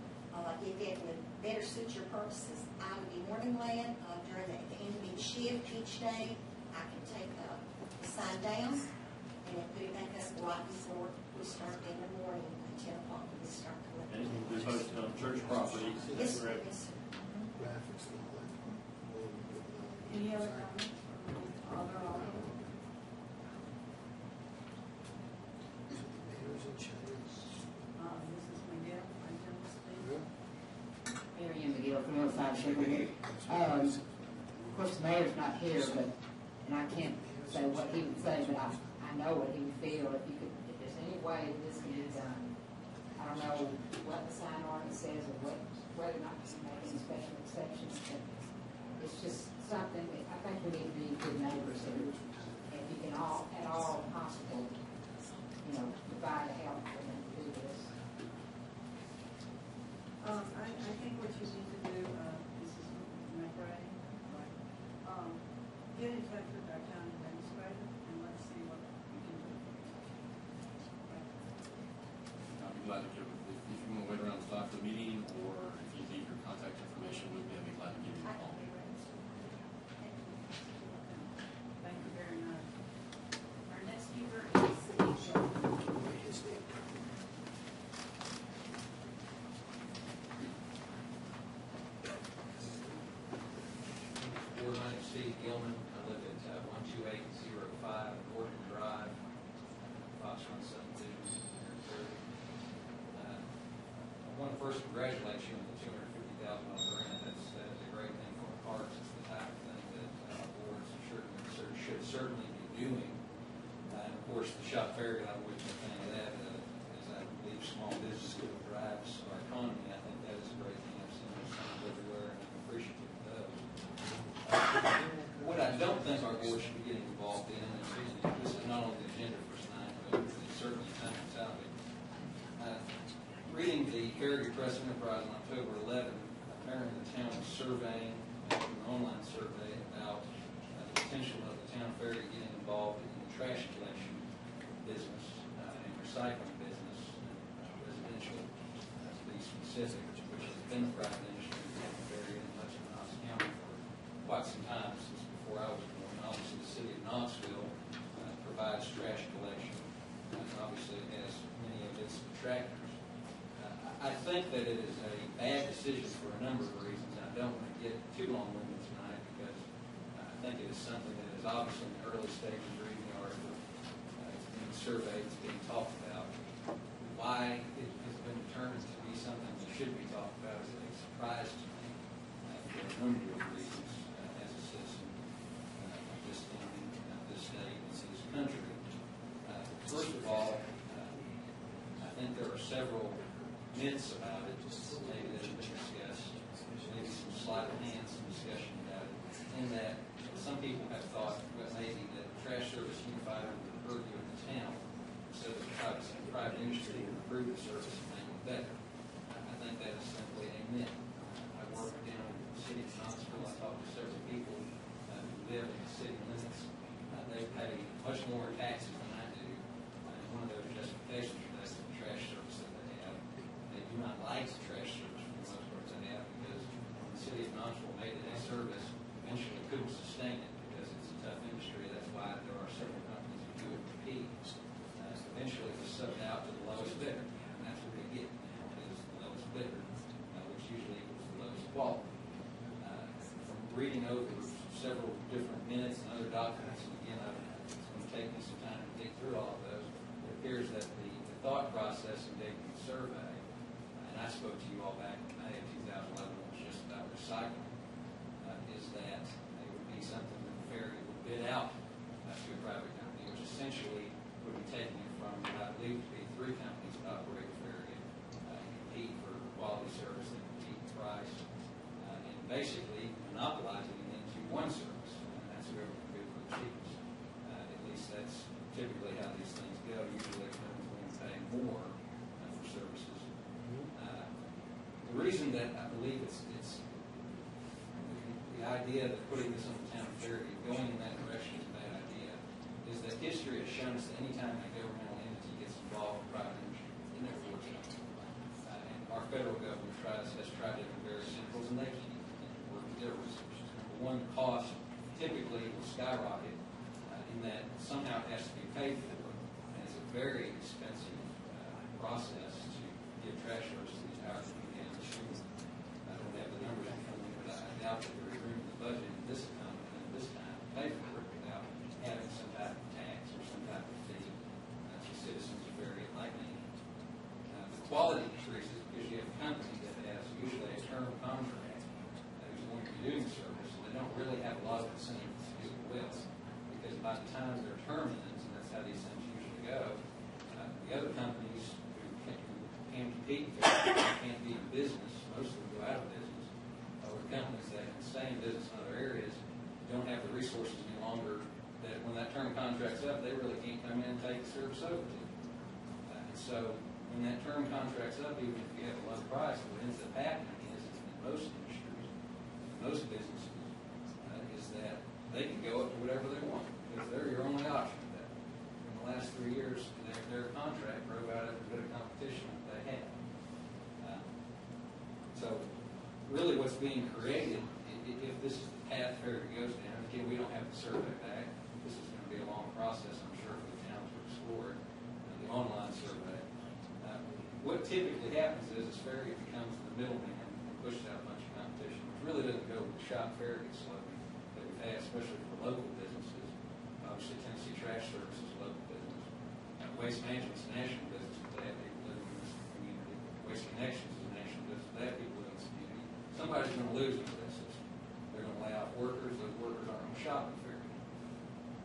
if it would better suit your purposes, I would be more than glad, during the end of each shift, each day, I can take the sign down and then put it back up right before we start in the morning at 10 o'clock, we start And collecting. we posted on church property. Yes, sir. Correct. Yes, sir. Graphics and all that. Any other comments? Alderman? Is it the mayor's in charge? Mrs. McGill, I don't speak. Mary Ann McGill from Hillside Sugar. Of course, the mayor's not here, but, and I can't say what he would say, but I know what he would feel if there's any way this can be done. I don't know what the sign ordinance says or whether or not we can make any special exceptions, but it's just something that I think we need to be good neighbors and if you can at all possible, provide help for them to do this. I think what you need to do, Mrs. McRae, get in touch with our town administrator and let's see what we can do. I'd be glad to give, if you want to wait around until after the meeting, or if you leave your contact information with me, I'd be glad to give you a I call. can be ready. Thank you very much. Our next speaker is Steve. His name. My name is Steve Gilman. I live at 12805 Gordon Drive, Fox 172. I want to first congratulate you on the $250,000 grant. That is a great thing for our parks. It's the type of thing that boards should certainly be doing. And of course, the shop Farragut, I wish a fan of that. As I believe small business still drives our economy, I think that is a great thing. I've seen those signs everywhere, and I'm appreciative of those. What I don't think our board should be getting involved in, and this is not on the agenda for tonight, but it's certainly a time topic. Reading the Farragut Press Enterprise on October 11, apparently the town was surveying, an online survey about the potential of the town of Farragut getting involved in the trash collection business and recycling business, residential, to be specific, which has been a private industry in the town of Farragut and much of Knox County for quite some time, since before I was born. Obviously, the city of Knoxville provides trash collection. Obviously, it has many of its detractors. I think that it is a bad decision for a number of reasons. I don't want to get too long-winded tonight because I think it is something that is obviously in the early stages of reading the article. It's being surveyed, it's being talked about. Why it has been determined to be something that should be talked about is a surprise to me for a number of reasons as a citizen of this county, this state, this country. First of all, I think there are several myths about it, maybe that have been discussed, maybe some sleight of hand, some discussion about it, in that some people have thought, well, maybe that trash service unified under the purview of the town, so that the private industry would improve the service and make it better. I think that is simply a myth. I work down in the city of Knoxville. I talk to several people who live in the city limits. They pay much more taxes than I do. And one of those justifications for that is the trash service that they have. They do not like the trash service for the most part they have because when the city of Knoxville made it a service, eventually couldn't sustain it because it's a tough industry. That's why there are several companies who do it for fees. Eventually it was subbed out to the lowest bidder, and that's what they get now is the lowest bidder, which usually equals the lowest quality. From reading over several different minutes and other documents, and again, it's going to take me some time to dig through all of those, it appears that the thought process in taking the survey, and I spoke to you all back in May of 2011, was just about recycling, is that it would be something that the Farragut would bid out to a private company, which essentially would be taking it from what I believe to be 3 companies that operate Farragut, compete for quality service, and compete price, and basically monopolizing it into one service, and that's whoever can bid for the cheapest. At least that's typically how these things go. Usually companies will pay more for services. The reason that I believe it's the idea that putting this on the town of Farragut, going in that direction is a bad idea, is that history has shown us that any time a governmental entity gets involved in private industry, it never works out. And our our federal government has tried different various symbols, and they can't work with their resources. Number one, the cost typically will skyrocket in that somehow it has to be paid for, and it's a very expensive process to give trash service to these hours down the street. I don't have the numbers in front of me, but I doubt that there is room in the budget at this time to pay for it without having some type of tax or some type of fee to citizens are very likely. The quality decreases because you have a company that has usually a term contract who's going to be doing service, and they don't really have a lot of incentive to do it well, because by the time their term ends, and that's how these things usually go, the other companies who can compete can't be in business, most of them go out of business, or companies that can stay in business in other areas don't have the resources any longer, that when that term contract's up, they really can't come in and take service over to you. And so when that term contract's up, even if you have a low price, what ends up happening is in most industries, most businesses, is that they can go up to whatever they want, because they're your only option. In the last 3 years, their contract drove out every bit of competition that they had. So really what's being created, if this is the path Farragut goes down, again, we don't have the survey back. This is going to be a long process, I'm sure, for the town to explore the online survey. What typically happens is Farragut becomes the middleman and pushes out a bunch of competition, which really doesn't go with the Shop Farragut slogan that we've had, especially for local businesses. Obviously, Tennessee Trash Service is a local business. Waste Management is a national business, but they have people living in this community. Waste Connections is a national business, but they have people living in this community. Somebody's going to lose in this system. They're going to lay off workers. Those workers aren't going to shop at Farragut.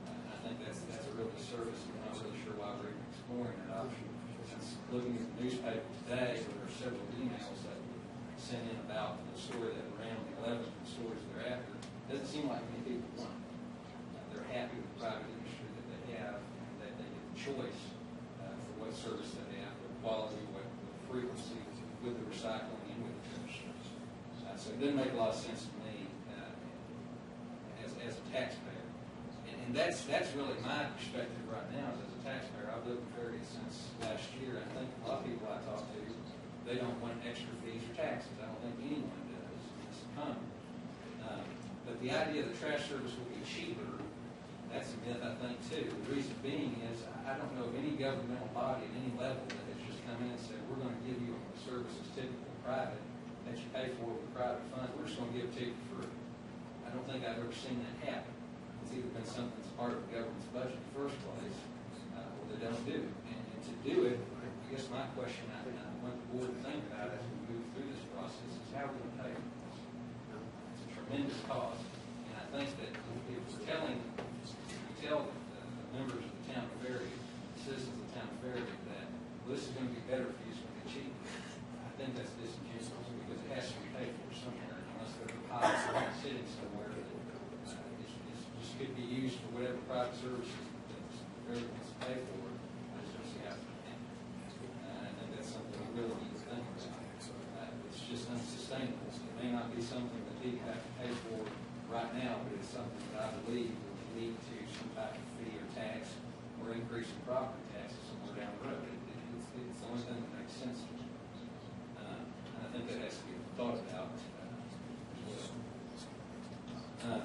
And I think that's a real disservice, and I'm not really sure why we're even exploring that option. Since looking at the newspaper today, there are several emails that were sent in about the story that ran on the 11th and the stories thereafter. It doesn't seem like many people want it. They're happy with the private industry that they have, and that they get the choice for what service that they have, what quality, what frequency, with the recycling and with the trash service. So it doesn't make a lot of sense to me as a taxpayer. And that's really my perspective right now as a taxpayer. I've lived in Farragut since last year. I think a lot of people I talk to, they don't want extra fees or taxes. I don't think anyone does in this economy. But the idea that trash service will be cheaper, that's a myth, I think, too. The reason being is I don't know of any governmental body at any level that has just come in and said, we're going to give you a service that's typically private, that you pay for with private funds. We're just going to give it to you for free. I don't think I've ever seen that happen. It's either been something that's part of the government's budget in the first place, or they don't do it. And to do it, I guess my question I want the board to think about as we move through this process is how we're going to pay for this. It's a tremendous cost. And I think that if we're tell the members of the town of Farragut, the citizens of the town of Farragut, that this is going to be better for you, it's going to be cheaper, I think that's disingenuous, because it has to be paid for somewhere, unless there's a pot sitting somewhere that just could be used for whatever private services that Farragut wants to pay for. I just don't see how it's going to happen. I think that's something we really need to think about. It's just unsustainable. It may not be something that people have to pay for right now, but it's something that I believe will lead to some type of fee or tax or increase in property taxes somewhere down the road. It's the only thing that makes sense to me. And I think that has to be thought about as well.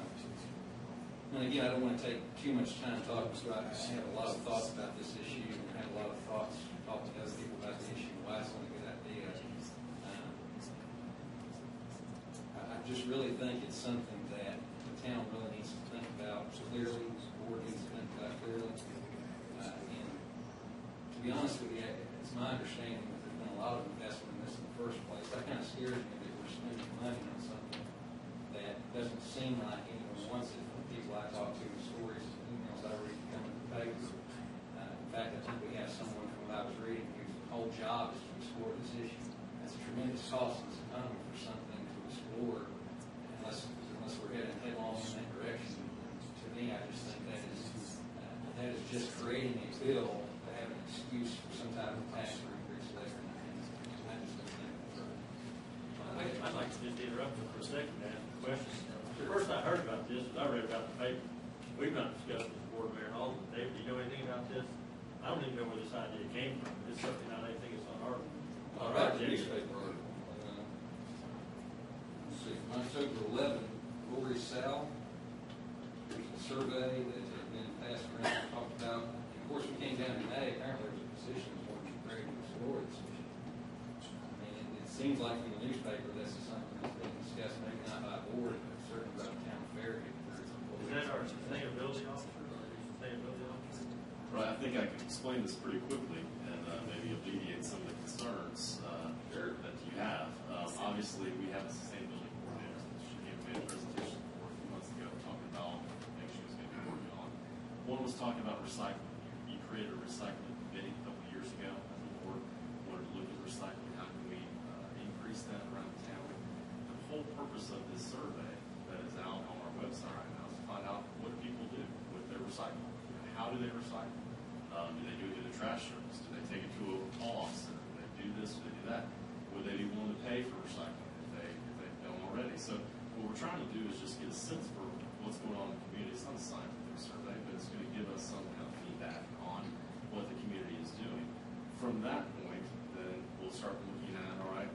And again, I don't want to take too much time talking, so I have a lot of thoughts about this issue, and I have a lot of thoughts talking to other people about the issue, why it's not a good idea. I just really think it's something that the town really needs to think about clearly, the board needs to think about clearly. And to be honest with you, it's my understanding that there's been a lot of investment in this in the first place. That kind of scares me that we're spending money on something that doesn't seem like anyone wants it. From people I talk to, the stories and emails I read come in the paper. In fact, I think we have someone from what I was reading whose whole job is to explore this issue. That's a tremendous cost in this economy for something to explore, unless we're heading headlong in that direction. To me, I just think that is just creating a bill to have an excuse for some type of tax or increase later. I just don't think that's right. I'd like to just interrupt you for a second and ask a question. The first I heard about this was I read about the paper. We've not discussed with the board, Mayor Hall. David, do you know anything about this? I don't even know where this idea came from. It's something I think it's on our All right, the newspaper article. October 11, Lori Sal. There's a survey that had been passed around and talked about. Of course, we came down in May, apparently there was a position as one of the created Lori position. I mean, it seems like in the newspaper, this is something that's being discussed, maybe not by a board, but certainly by the town fair. Is that our sustainability officer or the sustainability officer? Right, I think I can explain this pretty quickly and maybe alleviate some of the concerns that you have. Obviously, we have a sustainability coordinator. She made a presentation a few months ago talking about things she was going to be working on. One was talking about recycling. You created a recycling committee a couple of years ago as a board. Wanted to look at recycling. How can we increase that around the town? The whole purpose of this survey that is out on our website right now is to find out what people do with their recycling. How do they recycle? Do they do it to the trash service? Do they take it to a call off center? Do they do this? Do they do that? Would they be willing to pay for recycling if they don't already? So what we're trying to do is just get a sense for what's going on in the community. It's not a scientific survey, but it's going to give us some kind of feedback on what the community is doing. From that point, then we'll start looking at, all right,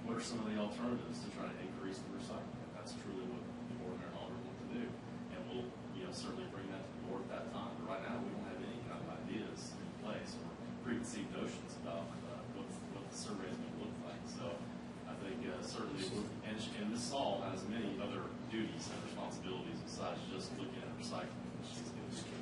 what are some of the alternatives to try to increase the recycling? If that's truly what the board and our alder want to do. And we'll, certainly bring that to the board at that time. But right now, we don't have any kind of ideas in place or preconceived notions about what the survey is going to look like. So I think certainly, and this all has many other duties and responsibilities besides just looking at recycling, which is going to be Mr.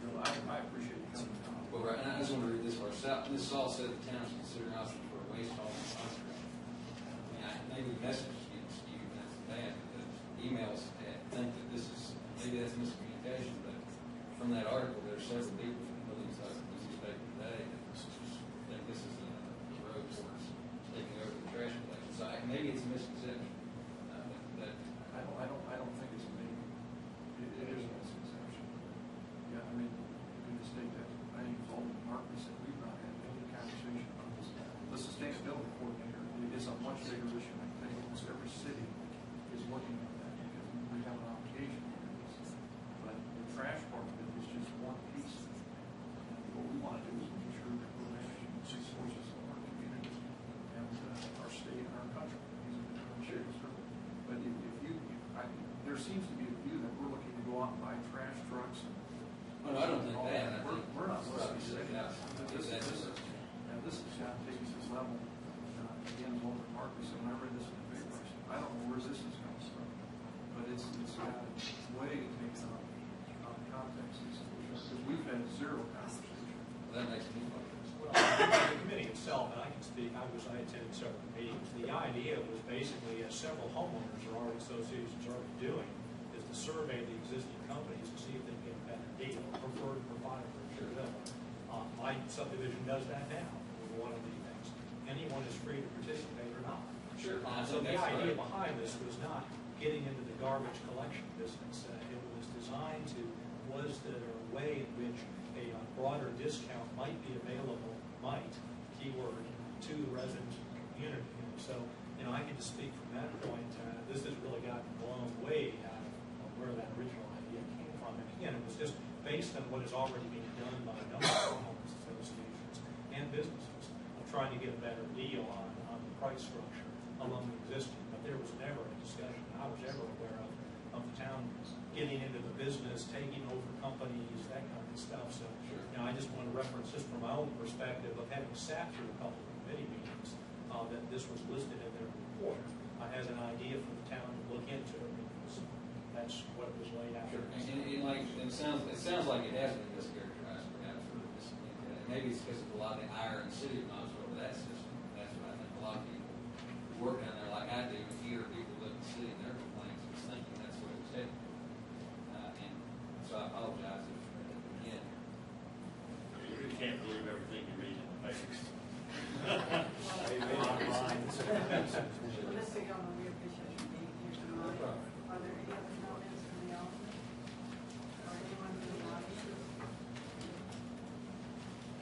Gill, I appreciate you coming down. Well, right, and I just want to read this part. This is all said the town is considering option for a waste hauling contract. I mean, maybe the message gets skewed, and that's bad, because emails think that this is, maybe that's miscommunication, but from that article, there are several people from the newspaper today that think this is a road towards taking over the trash collection. So maybe it's a misconception. I don't think it's a maybe. It is a misconception. Yeah, I mean, in the state that my name's Alden Marcus, and we've not had any conversation on this. The sustainability coordinator is a much bigger issue. I think almost every city is working on that because we have an obligation to do this. But the trash part of it is just one piece. And what we want to do is make sure that we're managing the resources of our community and our state and our country. But there seems to be a view that we're looking to go out and buy trash trucks. Well, no, I don't think that. We're not supposed to be saying that. This has got to take us this level. Again, Walter Marcus, and when I read this in the paper, I don't know where this is coming from, but it's got a way to take on context because we've had zero conversation. Well, that makes me wonder. Well, the committee itself, and I can speak, I attended several meetings. The idea was basically, as several homeowners or already associations are already doing, is to survey the existing companies to see if they can get a better deal, preferred provider for sure. My subdivision does that now with one of the things. Anyone is free to participate or not. Sure. So the idea behind this was not getting into the garbage collection business. It was designed to, was there a way in which a broader discount might be available, keyword, to the resident community. So, I can just speak from that point. This has really gotten blown way out of where that original idea came from. And again, it was just based on what is already being done by a number of homeowners associations and businesses of trying to get a better deal on the price structure among the existing. But there was never a discussion I was ever aware of the town getting into the business, taking over companies, that kind of stuff. So, I just want to reference just from my own perspective of having sat through a couple of committee meetings that this was listed in their report as an idea for the town to look into it because that's what it was laid out. Sure. And it sounds like it has been mischaracterized perhaps for this. Maybe it's because of a lot of the ire in the city of Knoxville over that system. That's what I think a lot of people who work down there like I do and hear people live in the city and their complaints was thinking that's what it was taking. And so I apologize if again. You can't believe everything you read in the papers. Mr. Gilman, we appreciate you being here tonight. Are there any other comments from the audience? Or anyone in the audience?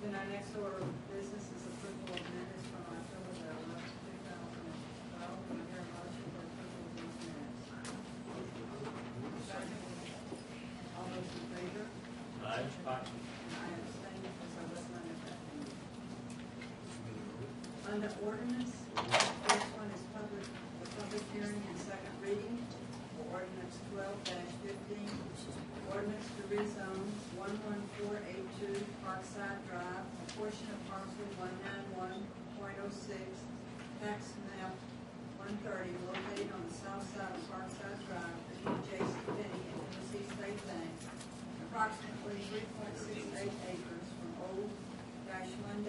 Then our next order of business is approval of minutes from October the 11th, 2012. Can I hear a motion for approval of these minutes? Second. All those in favor? Aye. I abstain because I was not at that meeting. Under ordinance, first one is public second reading for ordinance 12-15, ordinance to rezone 11482 Parkside Drive, a portion of parcel 191.06, tax map 130, located on the south side of Parkside Drive, between J.C. Penney and Tennessee State Bank, approximately 3.68 acres from O-1-3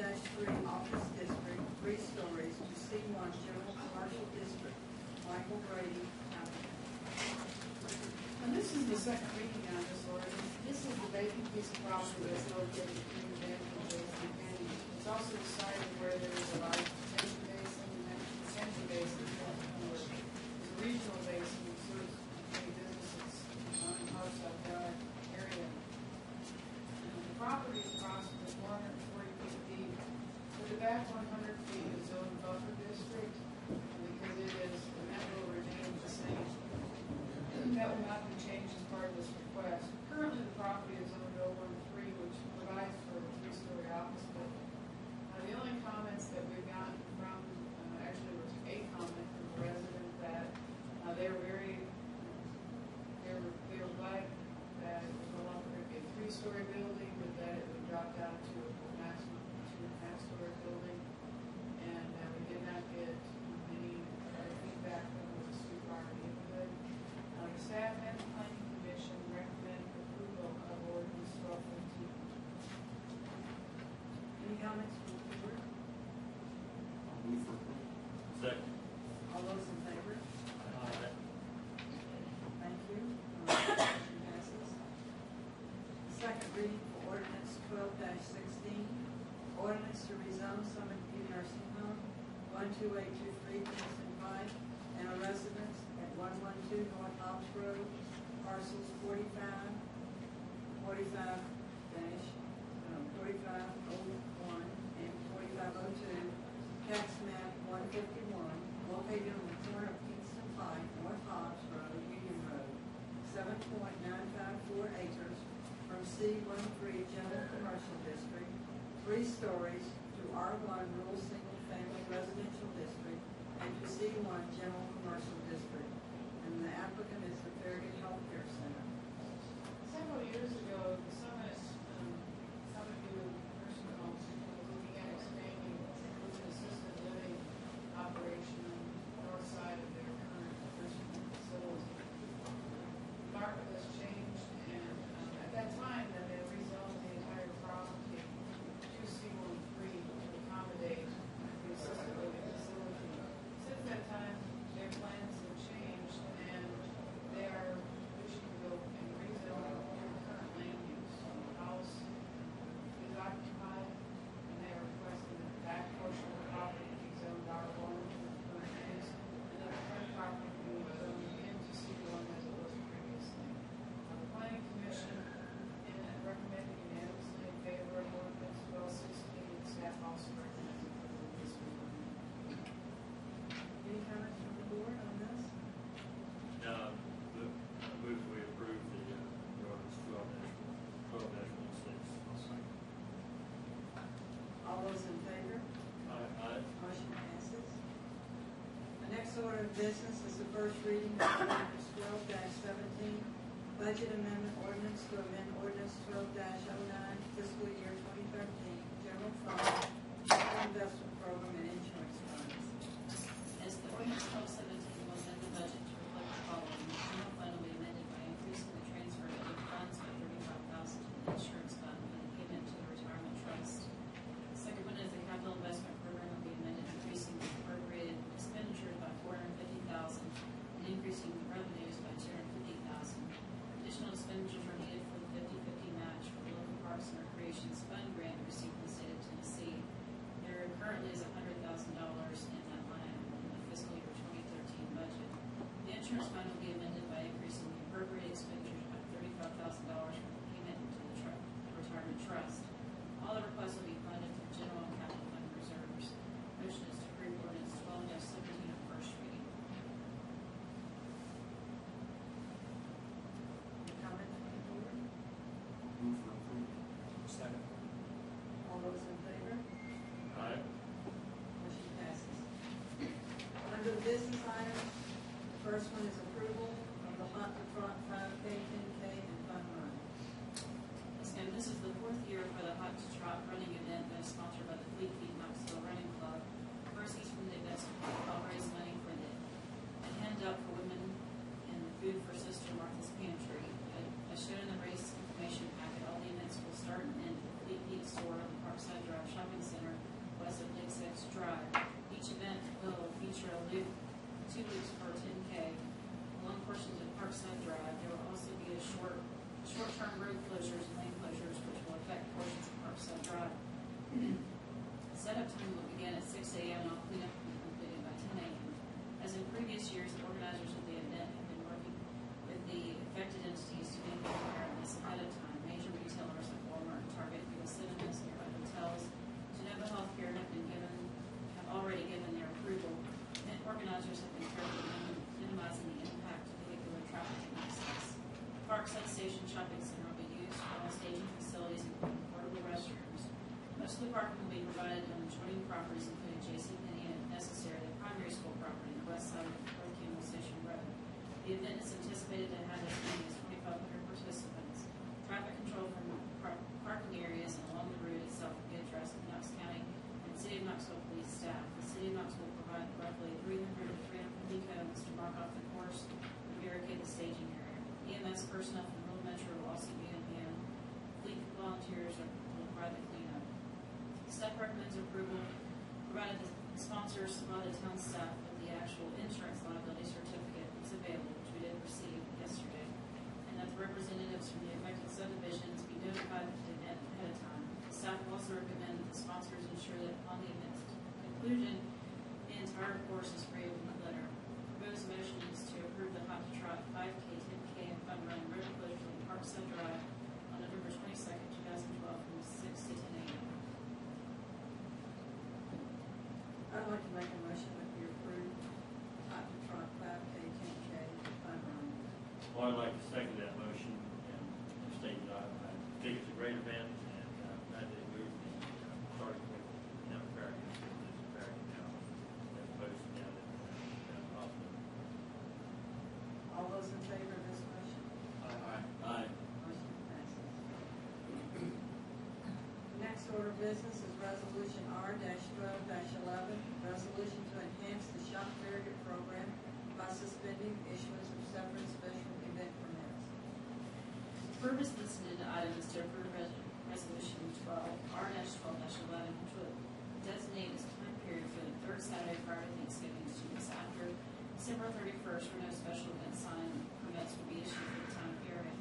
Office District, 3 stories, to C1 General Commercial District. Michael Brady, applicant. And this is the second reading on this ordinance. This is the vacant piece of property that's located between Bank and J.C. Penney. It's also the site where there is a large detention basin, and detention basin, there's a regional basin, that serves many businesses in Parkside Drive area. And the property is approximately 440 feet deep. For the back 100 feet is zoned buffer district, because it is, and that will remain the same. That will not be changed as part of this request. Currently, the property is zoned O-1-3, which provides for a 3-story office building. The only comments that we've gotten from, actually there was a comment from a resident that they were glad that it was no longer going to be a 3-story building, but that it would drop down to a maximum 2.5-story building. And we did not get any feedback from the Sioux Park neighborhood. The staff and the planning commission recommend approval of ordinance 12-15. Any comments from the board? I'll move for approval. Second. All those in favor? Aye. Thank you. Motion passes. Second reading for ordinance 12-16, ordinance to rezone Summit View Nursing Home, 12823 Kingston Pike, and a residence at 112 North Hobbs Road, parcels 45-45-4501 and 4502, tax map 151, located on the corner of Kingston Pike, North Hobbs Road, Union Road, 7.954 acres from C13 General Commercial District, 3 stories, to R1 Rural Single Family Residential District, and to C1 General Commercial District. And the applicant is the Farragut Healthcare Center. Several years ago, the Summit View Nursing Home was looking at expanding with an assisted living operation on the north side of their current nursing home facility. The market has changed, and at that time, then they rezoned the entire property to C13 to accommodate the assisted living facility. Since that time, their plans have changed, and they are wishing to go and rezone their current land use. So the house is occupied, and they are requesting that the back portion of the property be zoned R1 for the current use, and that the front property be zoned into C1 as it was previously. The planning commission recommended unanimously in favor of ordinance 12-16, and staff also recommends approval of this one. Any comments from the board on this? Move we approve the ordinance 12-16. All those in favor? Aye. Motion passes. The next order of business is the first reading of ordinance 12-17, budget amendment ordinance to amend ordinance 12-09, fiscal year 2013, general fund, capital investment program, and insurance funds. As the ordinance 12-17 will amend the budget to reflect the following. The general fund will be amended by increasing the transfer of other funds by $35,000 to the insurance fund and the payment to the retirement trust. The second one is the capital investment program will be amended, increasing the appropriated expenditures by $450,000 and increasing the revenues by $250,000. Additional expenditures are needed for the 50/50 match for the local parks and recreations fund grant received from the state of Tennessee. There currently is $100,000 in that line in the fiscal year 2013 budget. The insurance fund will be amended by increasing the appropriate expenditures by $35,000 for the payment to the retirement trust. All the requests will be funded from general and capital fund reserves. Motion is to approve ordinance 12-17 on first reading. Any comments from the board? Move for approval. Second. All those in favor? Aye. Motion passes. Under the business items, the first first one is approval of the Hot to Trot 5K, 10K, and Fun Run. Yes, ma'am. This is the fourth year for the Hot to Trot running event that is sponsored by the Fleet Feet Knoxville Running Club. Proceeds from the event will raise money for the handout for women and the food for Sister Martha's Pantry. As shown in the race information packet, all the events will start and end at the Fleet Feet store on the Parkside Drive Shopping Center, west of Lakeside Drive. Each event will feature a loop 2 loops for 10K. Along portions of Parkside Drive, there will also be a short-term road closures and lane closures, which will affect portions of Parkside Drive. Setup time will begin at 6 a.m. and all cleanup will be completed by 10 a.m. As in previous years, the organizers of the event have been working with the affected entities to make preparedness ahead of time. Major retailers like Walmart and Target, U.S. Cinemas, nearby hotels, Geneva Healthcare have already given their approval. Event organizers have been careful in minimizing the impact of vehicular traffic and access. The Parkside Station Shopping Center will be used for all staging facilities, including portable restrooms. Most of the parking will be provided on adjoining properties, including JCPenney and, if necessary, the primary school property on the west side of North Campbell Station Road. The event is anticipated to have as many as 2,500 participants. Traffic control from parking areas and along the route itself will be addressed with Knox County and City of Knoxville police staff. The City of Knoxville will provide roughly 300 to 350 cones to mark off the course and barricade the staging area. EMS personnel from Rural Metro will also be on hand. Fleet volunteers will provide the cleanup. Staff recommends approval, provided the sponsors supply the town staff with the actual insurance liability certificate is available, which we did receive yesterday, and that the representatives from the affected subdivisions be notified of the event ahead of time. The staff will also recommend that the sponsors ensure that upon the event's conclusion, the entire course is free of a litter. Proposed motion is to approve the Hot to Trot 5K, 10K, and Fun Run road closure from Parkside Drive on November 22nd, 2012, from 6 to 10 a.m. I'd like to make a motion that we approve Hot to Trot 5K, 10K, and Fun Run. Well, I'd like to second that motion and state that I think it's a great event, and I did move the starting with Farragut, Farragut now, as opposed to down at the hospital. All those in favor of this motion? Aye. Motion passes. Next order of business is Resolution R-12-11, resolution to enhance the shop Farragut program by suspending issuance of separate special event permits. The purpose of this agenda item is to approve Resolution R-12-11, which will designate as time period for the third Saturday prior to Thanksgiving, 2 weeks after December 31st, where no special event sign permits will be issued for the time period.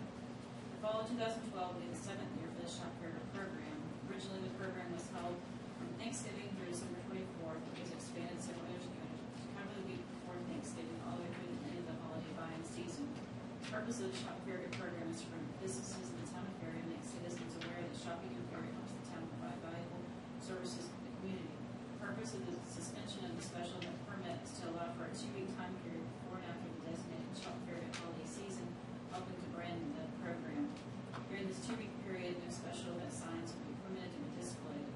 The fall of 2012 will be the 7th year for the shop Farragut program. Originally, the program was held from Thanksgiving through December 24th. It was expanded several years ago to cover the week before Thanksgiving all the way through the end of the holiday buying season. The purpose of the shop Farragut program is to promote businesses in the town of Farragut and make citizens aware that shopping in Farragut helps the town provide valuable services to the community. The purpose of the suspension of the special event permit is to allow for a 2-week time period before and after the designated shop Farragut holiday season, helping to brand the program. During this 2-week period, no special event signs will be permitted to be displayed.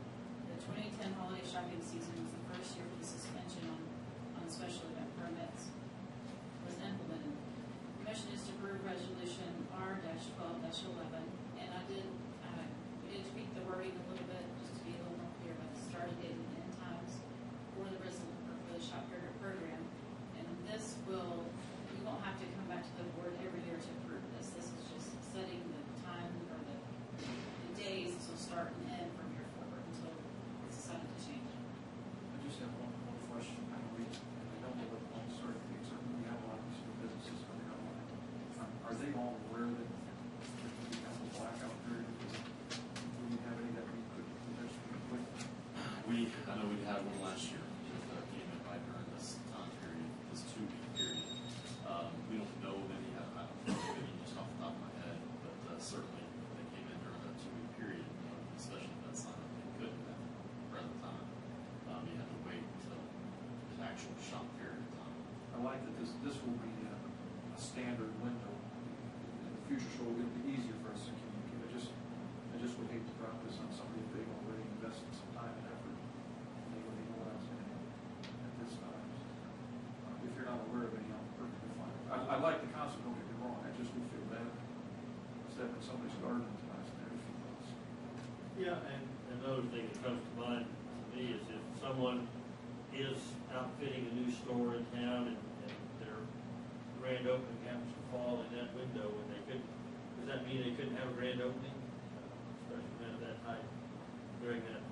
The 2010 holiday shopping season was the first year for the suspension on special event permits was implemented. The motion is to approve Resolution R-12-11, and we did tweak the wording a little bit just to be a little more clear about the starting date and end times for the shop Farragut program. And we won't have to come back to the board every year to approve this. This is just setting the time or the days this will start and end from here forward until it's decided to change. I just have one question. I don't know what all certain things are. We have a lot of these new businesses coming online. Are they all aware that we have a blackout period? Do we have any that we could potentially quit? I know we had one last year that came in right during this time period, this 2-week period. We don't know of any, I don't know of any just off the top of my head, but certainly they came in during that 2-week period, especially if that's not they couldn't have run the time. You had to wait until the actual shop period time. I like that this will be a standard window in the future, so it'll be easier for us to communicate. I just would hate to drop this on somebody if they've already invested some time and effort. And they already know what I was going to at this time. If you're not aware of any, I'm perfectly fine Yeah, and another thing that comes to mind to me is if someone is outfitting a new store in town and their grand opening happens to fall in that window and they couldn't, does that mean they couldn't have a grand opening? Special event of that type during that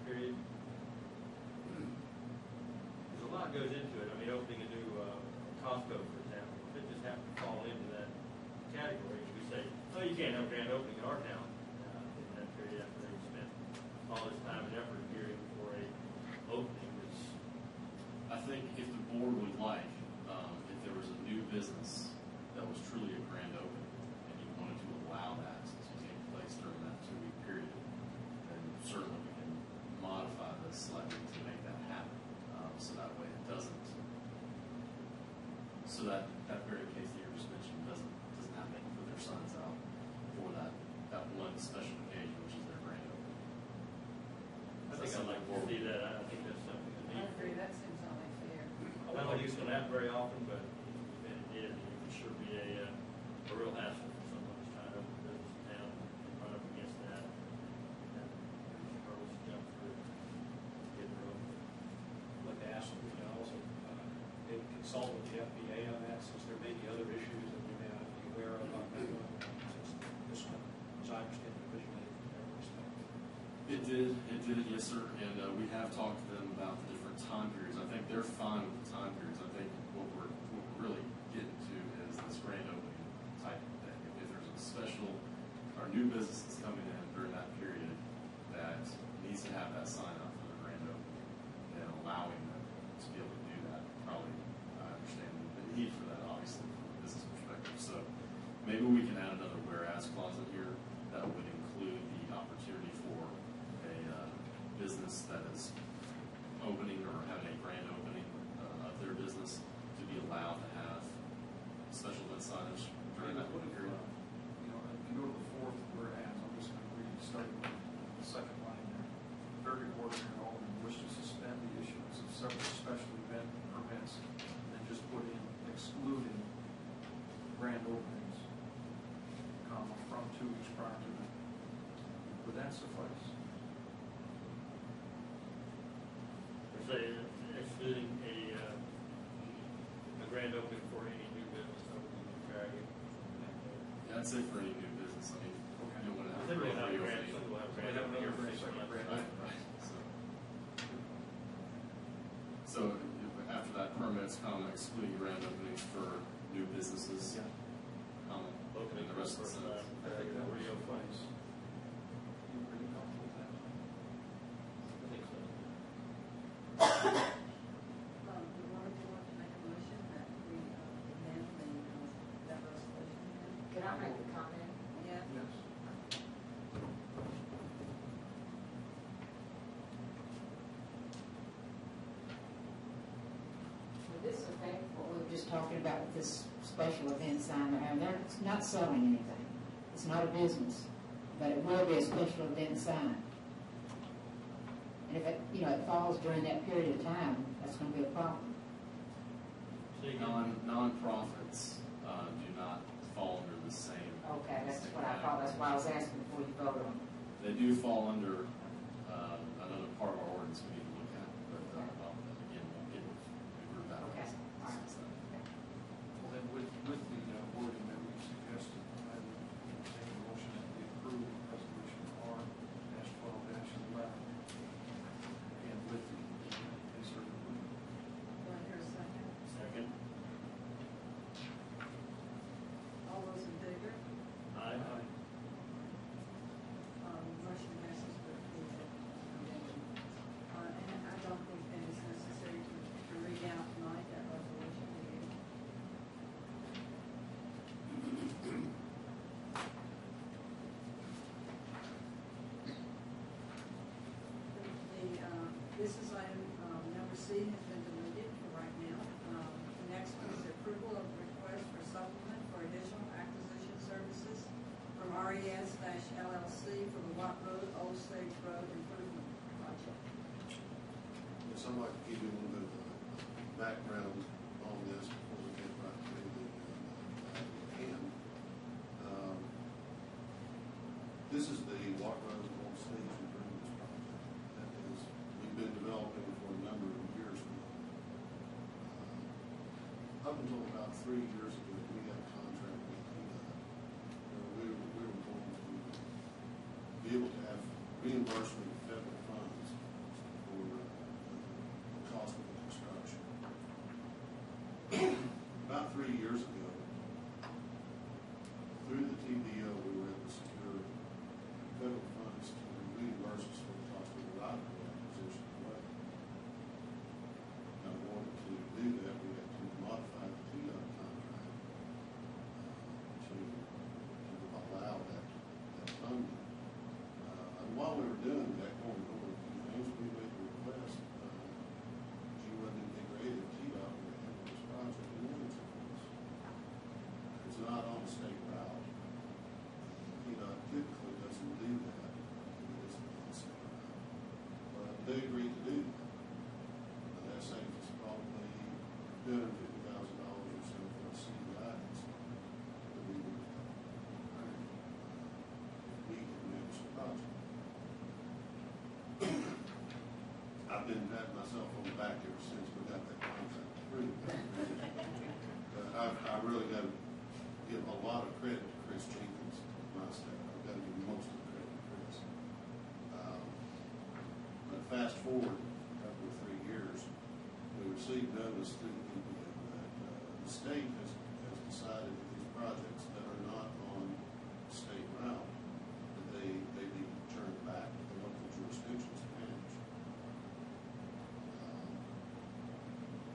period? There's a lot goes into it. I mean, opening a new Costco, for example, if it just happened to fall into that category, we say, oh, you can't have a grand opening in our town in that period after they've spent all this time and effort gearing for a opening. I think if the board would like, if there was a new business that was truly a grand opening, and you wanted to allow that to take place during that 2-week period, then certainly we can modify this slightly to make that happen. So that way it doesn't, so that very case that you just mentioned doesn't have to put their signs out for that one special occasion, which is their grand opening. I think I'd like to see that. I think that's something that I needs. agree, that seems only fair. I don't think it's going to happen very often, but if it did, it would sure be a real hassle for someone who's trying to open a business in town and run up against that. And hurdles to jump through to get their own. I'd like to ask if we can also maybe consult with the FBA on that, since there may be other issues that we may not be aware of on that one, since this one, as I understand it, originated from their perspective. It did, yes, sir. And we have talked to them about the different time periods. I think they're fine with the time periods. I think what we're really getting to is this grand opening type of thing. If there's a special or new business that's coming in during that period that needs to have that sign up for the grand opening, and allowing them to be able to do that, probably I understand the need for that, obviously, from a business perspective. So maybe we can add another whereas clause in here that would include the opportunity for a business that is opening or having a grand opening of their business to be allowed to have special event signage during that What if, period. you know, if you go to the fourth whereas, I'm just going to read, starting with the second line there. Farragut Board of Mayor Alderman wish to suspend the issuance of several special event permits, and then just put in excluding grand openings, comma, from 2 weeks prior to that. Would that suffice? Or say excluding a grand opening for any new business opening in Farragut. Yeah, I'd say for any new business, I mean, you want to have. Typically have a reopening. grand, some will have a grand They have opening another every 6 second months. grand Right, right. So after that permits, comma, excluding grand openings for new businesses, comma, Opening and the rest of the first sentence. time, I think that would reopening. suffice. You pretty comfortable with that? I think so. Do you want to make a motion that we amend that resolution? Can I make a comment? Yeah. Yes. Well, this is okay, what we were just talking about with this special event sign, and they're not selling anything. It's not a business, but it will be a special event sign. And if it, you know, it falls during that period of time, that's going to be a problem. Say again. Non-profits do not fall under the same. Okay, that's what I thought, that's why I was asking before you voted on it. They do fall under another part of our ordinance we need to look at, but again, we'll get with the group out. Okay, all right. Well, then with the wording that we suggested, I would take a motion that we approve resolution R-12-11. And with the insert wording. Do I hear a second? Second. All those in favor? Aye. Motion passes for approval. And I don't think that it's necessary to read out tonight that resolution, do you? This is item number C has been deleted for right now. The next one is approval of request for supplement for additional acquisition services from RES-LLC for the Watt Road, Old Stage Road Improvement Project. Yes, I'd like to give you a little bit of background on this before we get right to the can. This is the Walk Road Old Stage Improvements Project. That is, we've been developing for a number of years now. Up until about 3 years ago, we had a contract with PDOT where we were going to be able to have reimbursement of federal funds for the cost of the construction. About 3 years ago, through the TDO, we were able to secure federal funds to reimburse us for the cost of the right-of-way acquisition of the way. Now, in order to do that, we had to modify the TDOT contract to allow that funding. And while we were doing that, going over a few things, we made the request, gee, wouldn't it be great if TDOT would handle this project in Wilmington for us? It's not on a state route. TDOT typically doesn't do that. It isn't on a state route. But they agreed to do that. And that saves us probably $250,000 or so for the city guidance that we would earn if we can manage the project. I've been patting myself on the back ever since we got that contract approved. But I really got to give a lot of credit to Chris Jenkins, my staff. I've got to give most of the credit to Chris. But fast forward a couple of 3 years, we received notice through the PPO that the state has decided that these projects that are not on state route, that they be turned back to the local jurisdictions to manage.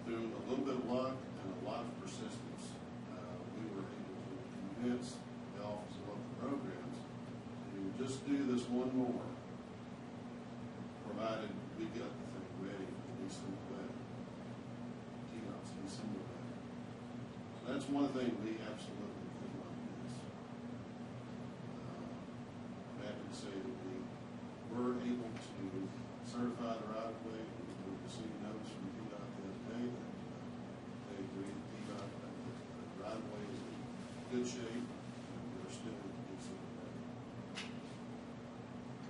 Through a little bit of luck and a lot of persistence, we were able to convince the Office of Local Programs to just do this one more, provided we got the thing ready for the December wedding. TDOT's December wedding. So that's one thing we absolutely could not miss. I'm happy to say that we were able to certify the right-of-way. We received notice from TDOT the other day that they agreed that TDOT, the right-of-way is in good shape, and we're still in December wedding.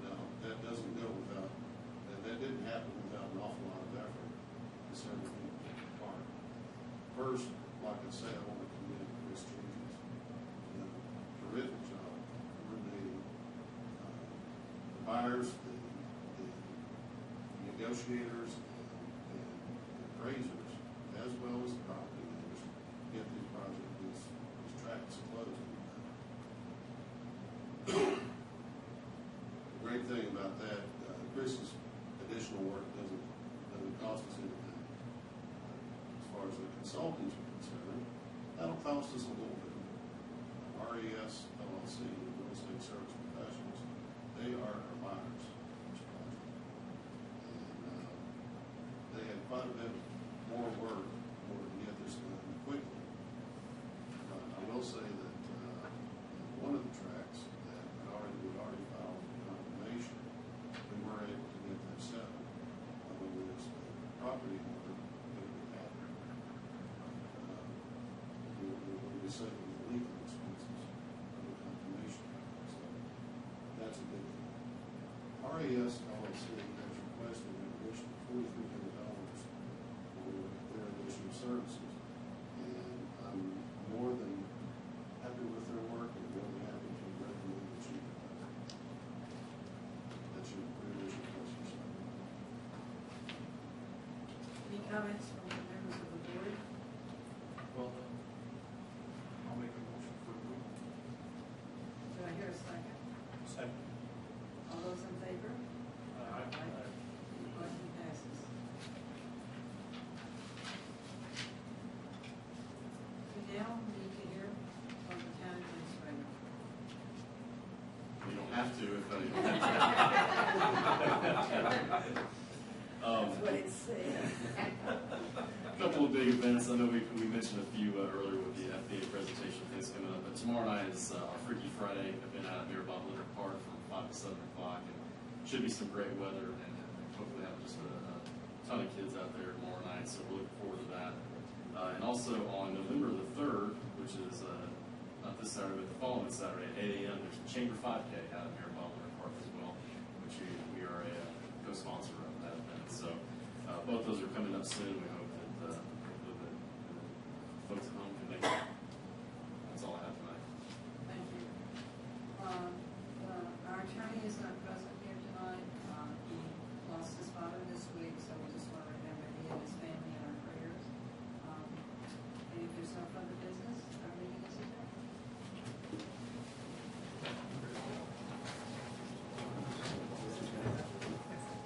Now, that doesn't go without, that didn't happen without an awful lot of effort on several people's part. First, like I said, I want to commend Chris Jenkins. He did a terrific job coordinating the buyers, the negotiators, and appraisers, as well as the property owners, to get these projects, these tracks closed. The great thing about that, Chris's additional work doesn't cost us anything. As far as the consultants are concerned, that'll cost us a little bit. RES LLC, Real Estate Service Professionals, they are our buyers of this project. And they had quite a bit more work in order to get this done quickly. I will say that one of the tracks that we'd already filed for condemnation, we were able to get that settled. Otherwise, the property owner would be happy. We will be saving the legal expenses of the condemnation. So that's a good thing. RES LLC has requested an additional $4,300 for their additional services. And I'm more than happy with their work and really happy to recommend that you approve this request. Any comments from the members of the board? Well, I'll make a motion for approval. Do I hear a second? Second. All those in favor? Aye. Motion passes. We now need to hear from the county administrator. You don't have to if you don't have to. That's what it says. A couple of big events. I know we mentioned a few earlier with the FBA presentation things coming up, but tomorrow night is our Freaky Friday event out at Mayor Bob Litter Park from 5 to 7 o'clock. And should be some great weather, and hopefully have just a ton of kids out there tomorrow night, so we're looking forward to that. And also on November the 3rd, which is not this Saturday, but the following Saturday at 8 a.m., there's a Chamber 5K out at Mayor Bob co-sponsor of that event. So both those are coming up soon. We